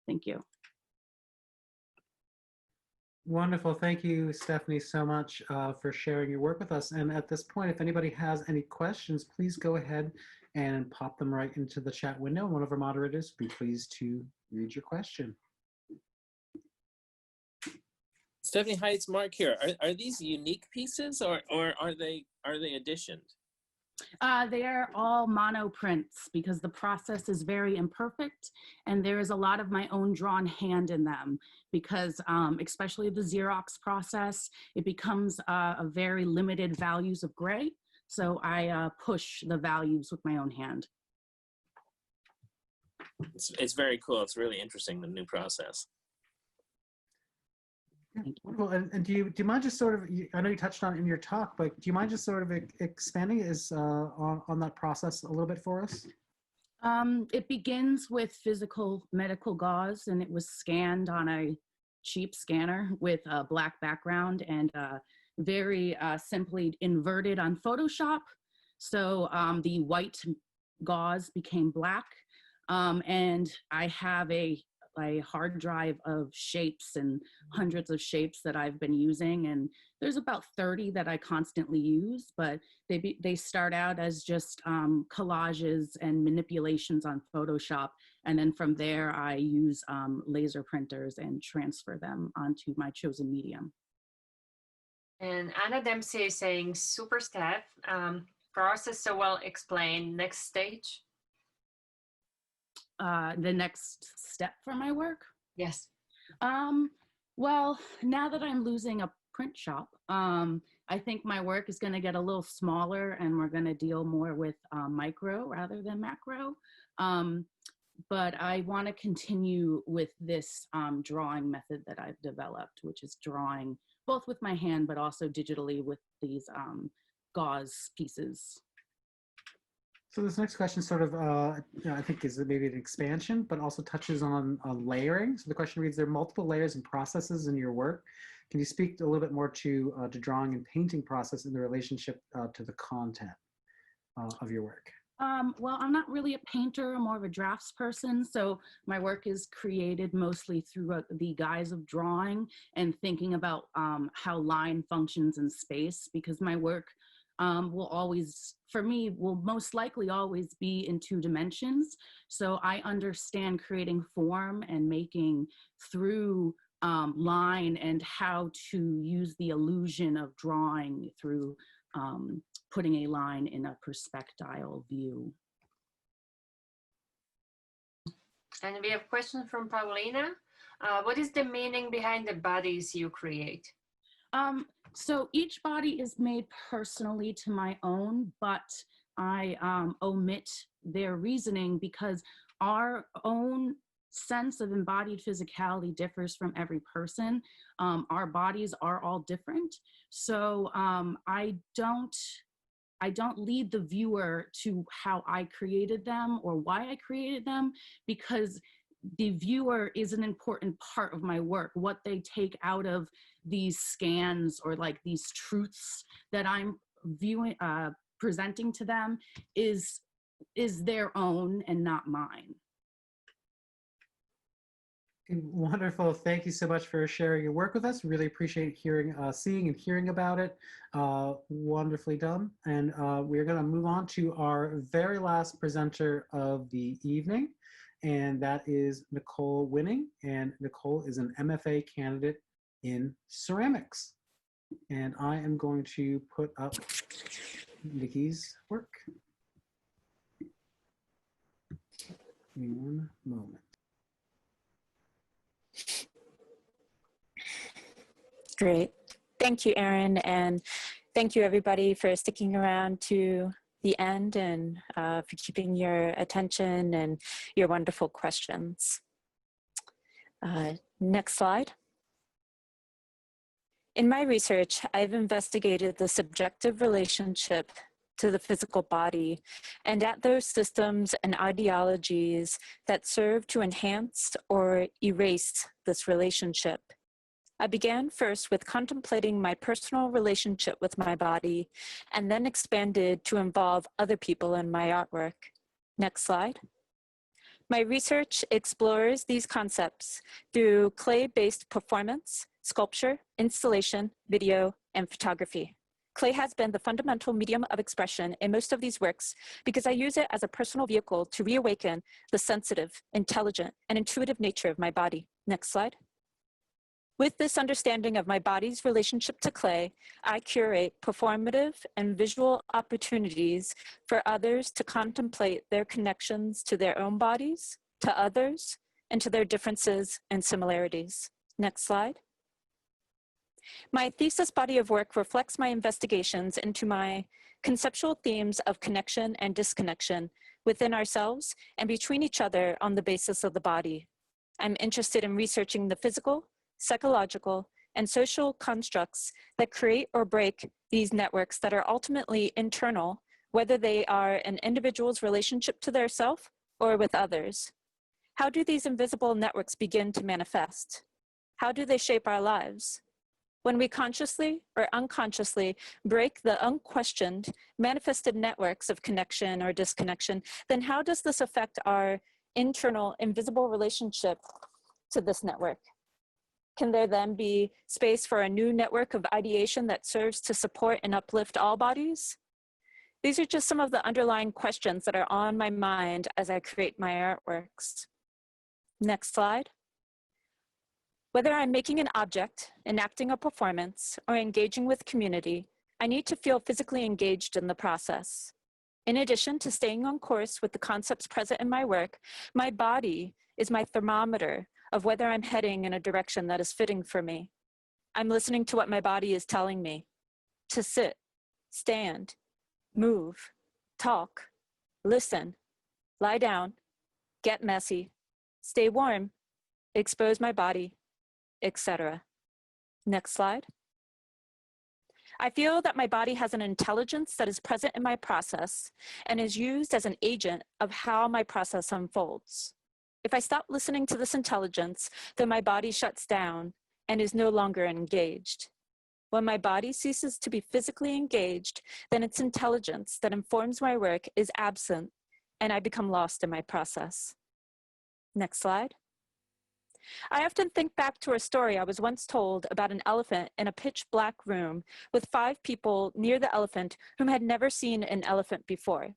Thank you. Wonderful. Thank you, Stephanie, so much for sharing your work with us. And at this point, if anybody has any questions, please go ahead and pop them right into the chat window. One of our moderators will be pleased to read your question. Stephanie, hi, it's Mark here. Are these unique pieces or are they additioned? They are all mono prints because the process is very imperfect and there is a lot of my own drawn hand in them because especially the Xerox process, it becomes a very limited values of gray. So I push the values with my own hand. It's very cool. It's really interesting, the new process. Wonderful. And do you mind just sort of, I know you touched on it in your talk, but do you mind just sort of expanding on that process a little bit for us? It begins with physical medical gauze, and it was scanned on a cheap scanner with a black background and very simply inverted on Photoshop. So the white gauze became black, and I have a hard drive of shapes and hundreds of shapes that I've been using, and there's about 30 that I constantly use, but they start out as just collages and manipulations on Photoshop, and then from there I use laser printers and transfer them onto my chosen medium. And Anna Dempsey is saying, super Steph, process so well explained, next stage? The next step for my work? Yes. Well, now that I'm losing a print shop, I think my work is going to get a little smaller and we're going to deal more with micro rather than macro. But I want to continue with this drawing method that I've developed, which is drawing both with my hand, but also digitally with these gauze pieces. So this next question sort of, I think is maybe an expansion, but also touches on layering. So the question reads, there are multiple layers and processes in your work. Can you speak a little bit more to drawing and painting process in the relationship to the content of your work? Well, I'm not really a painter, I'm more of a drafts person. So my work is created mostly through the guise of drawing and thinking about how line functions in space, because my work will always, for me, will most likely always be in 2 dimensions. So I understand creating form and making through line and how to use the illusion of drawing through putting a line in a perspectile view. And we have a question from Paulina. What is the meaning behind the bodies you create? So each body is made personally to my own, but I omit their reasoning because our own sense of embodied physicality differs from every person. Our bodies are all different. So I don't lead the viewer to how I created them or why I created them, because the viewer is an important part of my work. What they take out of these scans or like these truths that I'm viewing, presenting to them is their own and not mine. Wonderful. Thank you so much for sharing your work with us. Really appreciate seeing and hearing about it. Wonderfully done. And we're going to move on to our very last presenter of the evening, and that is Nicole Winning. And Nicole is an MFA candidate in ceramics. And I am going to put up Nikki's work. Give me one moment. Great. Thank you, Erin, and thank you everybody for sticking around to the end and for keeping your attention and your wonderful questions. Next slide. In my research, I've investigated the subjective relationship to the physical body and at those systems and ideologies that serve to enhance or erase this relationship. I began first with contemplating my personal relationship with my body and then expanded to involve other people in my artwork. Next slide. My research explores these concepts through clay-based performance, sculpture, installation, video, and photography. Clay has been the fundamental medium of expression in most of these works because I use it as a personal vehicle to reawaken the sensitive, intelligent, and intuitive nature of my body. Next slide. With this understanding of my body's relationship to clay, I curate performative and visual opportunities for others to contemplate their connections to their own bodies, to others, and to their differences and similarities. Next slide. My thesis body of work reflects my investigations into my conceptual themes of connection and disconnection within ourselves and between each other on the basis of the body. I'm interested in researching the physical, psychological, and social constructs that create or break these networks that are ultimately internal, whether they are an individual's relationship to their self or with others. How do these invisible networks begin to manifest? How do they shape our lives? When we consciously or unconsciously break the unquestioned, manifested networks of connection or disconnection, then how does this affect our internal, invisible relationship to this network? Can there then be space for a new network of ideation that serves to support and uplift all bodies? These are just some of the underlying questions that are on my mind as I create my artworks. Next slide. Whether I'm making an object, enacting a performance, or engaging with community, I need to feel physically engaged in the process. In addition to staying on course with the concepts present in my work, my body is my thermometer of whether I'm heading in a direction that is fitting for me. I'm listening to what my body is telling me to sit, stand, move, talk, listen, lie down, get messy, stay warm, expose my body, etc. Next slide. I feel that my body has an intelligence that is present in my process and is used as an agent of how my process unfolds. If I stop listening to this intelligence, then my body shuts down and is no longer engaged. When my body ceases to be physically engaged, then its intelligence that informs my work is absent and I become lost in my process. Next slide. I often think back to a story I was once told about an elephant in a pitch black room with 5 people near the elephant whom had never seen an elephant before.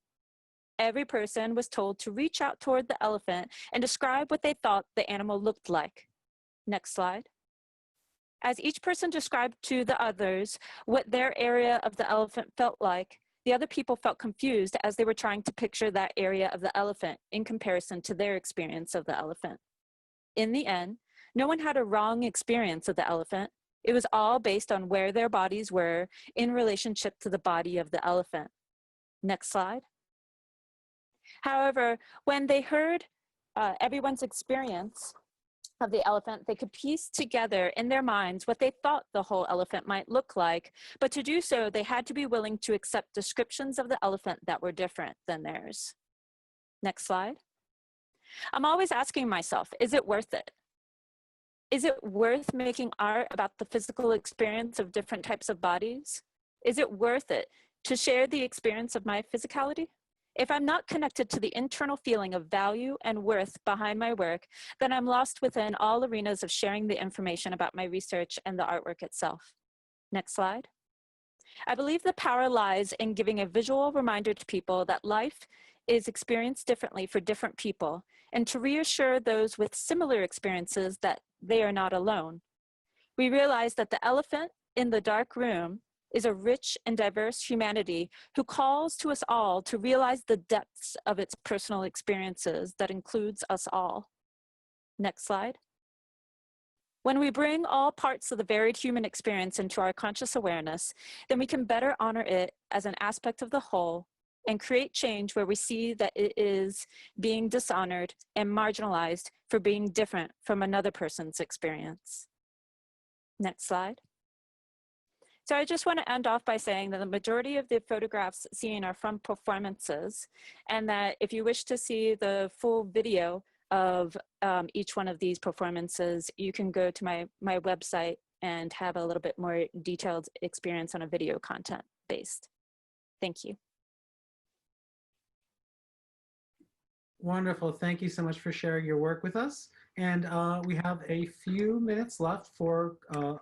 Every person was told to reach out toward the elephant and describe what they thought the animal looked like. Next slide. As each person described to the others what their area of the elephant felt like, the other people felt confused as they were trying to picture that area of the elephant in comparison to their experience of the elephant. In the end, no one had a wrong experience of the elephant. It was all based on where their bodies were in relationship to the body of the elephant. Next slide. However, when they heard everyone's experience of the elephant, they could piece together in their minds what they thought the whole elephant might look like. But to do so, they had to be willing to accept descriptions of the elephant that were different than theirs. Next slide. I'm always asking myself, is it worth it? Is it worth making art about the physical experience of different types of bodies? Is it worth it to share the experience of my physicality? If I'm not connected to the internal feeling of value and worth behind my work, then I'm lost within all arenas of sharing the information about my research and the artwork itself. Next slide. I believe the power lies in giving a visual reminder to people that life is experienced differently for different people, and to reassure those with similar experiences that they are not alone. We realize that the elephant in the dark room is a rich and diverse humanity who calls to us all to realize the depths of its personal experiences that includes us all. Next slide. When we bring all parts of the varied human experience into our conscious awareness, then we can better honor it as an aspect of the whole and create change where we see that it is being dishonored and marginalized for being different from another person's experience. Next slide. So I just want to end off by saying that the majority of the photographs seen are from performances, and that if you wish to see the full video of each one of these performances, you can go to my website and have a little bit more detailed experience on a video content based. Thank you. Wonderful. Thank you so much for sharing your work with us. And we have a few minutes left for a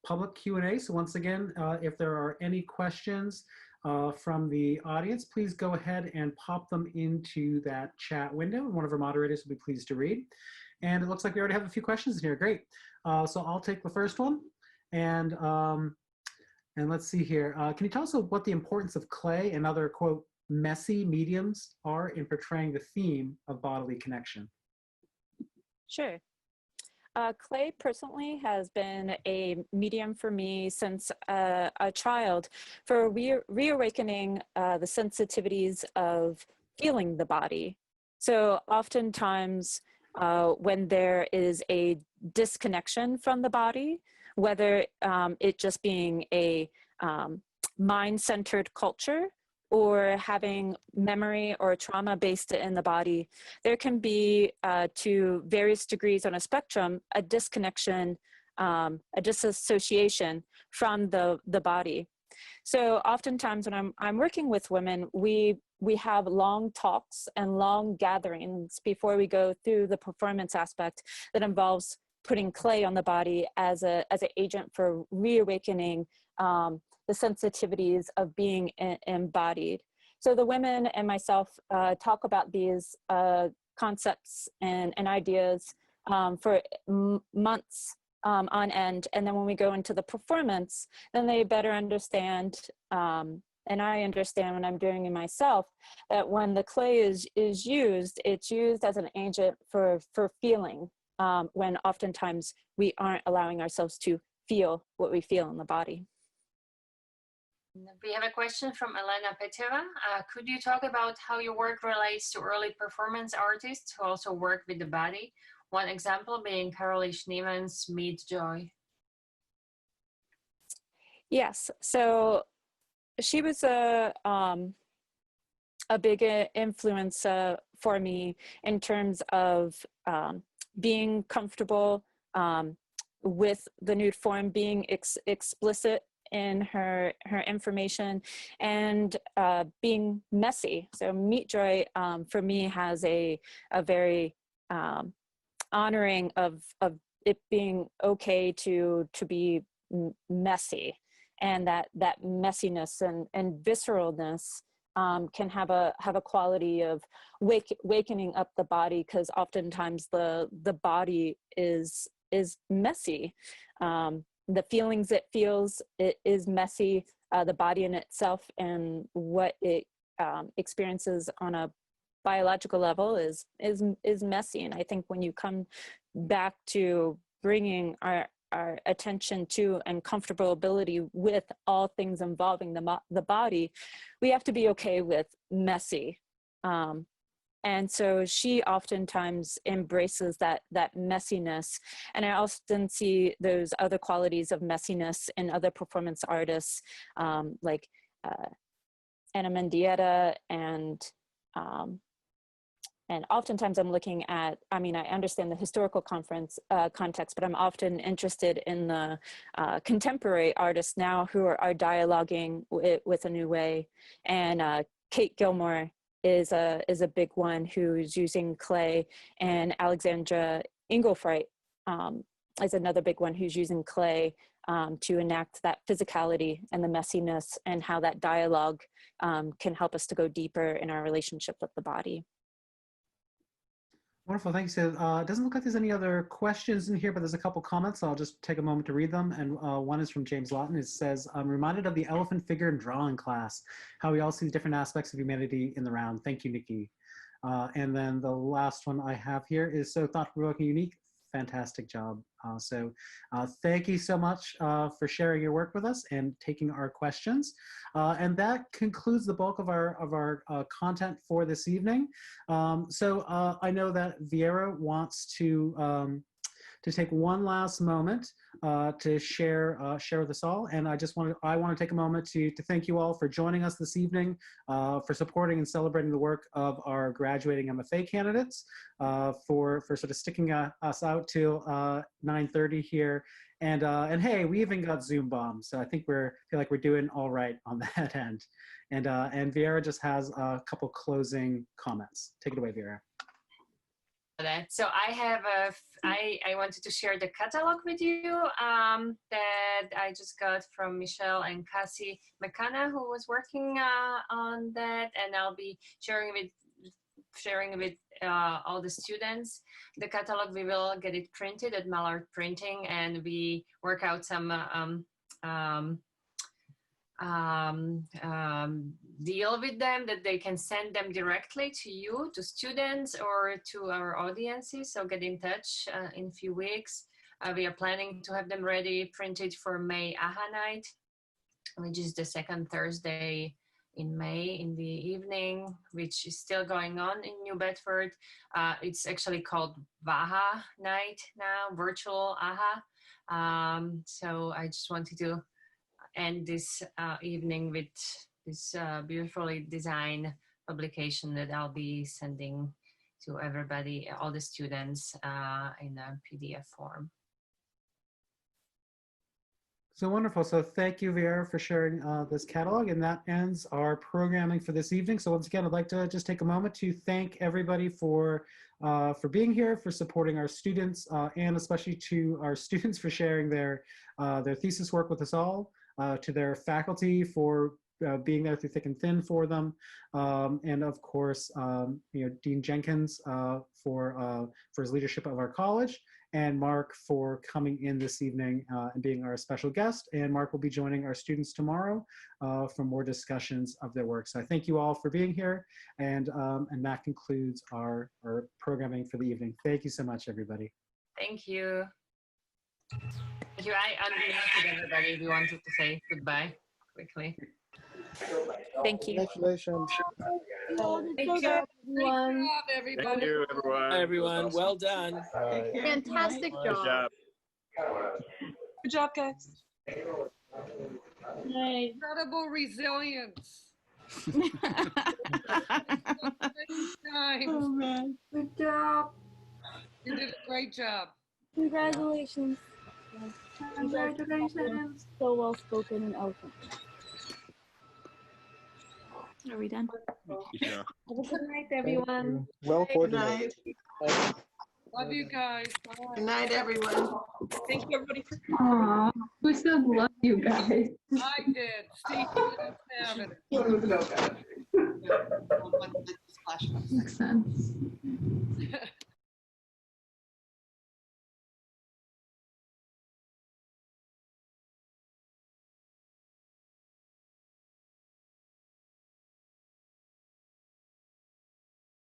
public Q&A. So once again, if there are any questions from the audience, please go ahead and pop them into that chat window, and one of our moderators will be pleased to read. And it looks like we already have a few questions in here. Great. So I'll take the first one. And let's see here. Can you tell us what the importance of clay and other, quote, messy mediums are in portraying the theme of bodily connection? Sure. Clay personally has been a medium for me since a child for reawakening the sensitivities of feeling the body. So oftentimes when there is a disconnection from the body, whether it just being a mind-centered culture or having memory or trauma based in the body, there can be, to various degrees on a spectrum, a disconnection, a disassociation from the body. So oftentimes when I'm working with women, we have long talks and long gatherings before we go through the performance aspect that involves putting clay on the body as an agent for reawakening the sensitivities of being embodied. So the women and myself talk about these concepts and ideas for months on end. And then when we go into the performance, then they better understand, and I understand when I'm doing it myself, that when the clay is used, it's used as an agent for feeling, when oftentimes we aren't allowing ourselves to feel what we feel in the body. We have a question from Elena Peteva. Could you talk about how your work relates to early performance artists who also work with the body? One example being Carolee Schneeman's Meet Joy. Yes, so she was a big influence for me in terms of being comfortable with the nude form, being explicit in her information, and being messy. So Meet Joy for me has a very honoring of it being okay to be messy, and that messiness and visceralness can have a quality of wakening up the body, because oftentimes the body is messy. The feelings it feels, it is messy. The body in itself and what it experiences on a biological level is messy. And I think when you come back to bringing our attention to and comfortability with all things involving the body, we have to be okay with messy. And so she oftentimes embraces that messiness. And I often see those other qualities of messiness in other performance artists, like Anna Mendieta, and oftentimes I'm looking at, I mean, I understand the historical context, but I'm often interested in the contemporary artists now who are dialoguing with a new way. And Kate Gilmore is a big one who's using clay, and Alexandra Inglefright is another big one who's using clay to enact that physicality and the messiness, and how that dialogue can help us to go deeper in our relationship with the body. Wonderful, thank you. So it doesn't look like there's any other questions in here, but there's a couple comments, so I'll just take a moment to read them. And one is from James Lawton. It says, I'm reminded of the elephant figure in drawing class, how we all see the different aspects of humanity in the round. Thank you, Nikki. And then the last one I have here is so thought-provoking, unique. Fantastic job. So thank you so much for sharing your work with us and taking our questions. And that concludes the bulk of our content for this evening. So I know that Vieira wants to take one last moment to share with us all. And I want to take a moment to thank you all for joining us this evening, for supporting and celebrating the work of our graduating MFA candidates, for sort of sticking us out till 9:30 here. And hey, we even got Zoom bombed, so I think feel like we're doing all right on that end. And Vieira just has a couple closing comments. Take it away, Vieira. So I wanted to share the catalog with you that I just got from Michelle and Cassie McCanna, who was working on that, and I'll be sharing with all the students. The catalog, we will get it printed at Mallard Printing, and we work out some deal with them that they can send them directly to you, to students, or to our audiences. So get in touch in a few weeks. We are planning to have them ready, printed for May AHA night, which is the second Thursday in May in the evening, which is still going on in New Bedford. It's actually called VAHA night now, virtual AHA. So I just wanted to end this evening with this beautifully designed publication that I'll be sending to everybody, all the students, in a PDF form. So wonderful. So thank you, Vieira, for sharing this catalog. And that ends our programming for this evening. So once again, I'd like to just take a moment to thank everybody for being here, for supporting our students, and especially to our students for sharing their thesis work with us all, to their faculty for being there through thick and thin for them, and of course, Dean Jenkins for his leadership of our college, and Mark for coming in this evening and being our special guest. And Mark will be joining our students tomorrow for more discussions of their work. So I thank you all for being here, and that concludes our programming for the evening. Thank you so much, everybody. Thank you. Thank you. I unmuted everybody if you wanted to say goodbye quickly. Thank you. Congratulations. Thank you, everyone. Thank you, everyone. Hi, everyone. Well done. Fantastic Good job. Good job, guys. Incredible resilience. Oh man, good job. You did a great job. Congratulations. Congratulations. So well spoken and eloquent. Are we done? Yeah. Have a good night, everyone. Well Good coordinated. night. Love you guys. Bye. Good night, everyone. Thank you, everybody, for Aww, we still love you guys. I did. Steve, have it.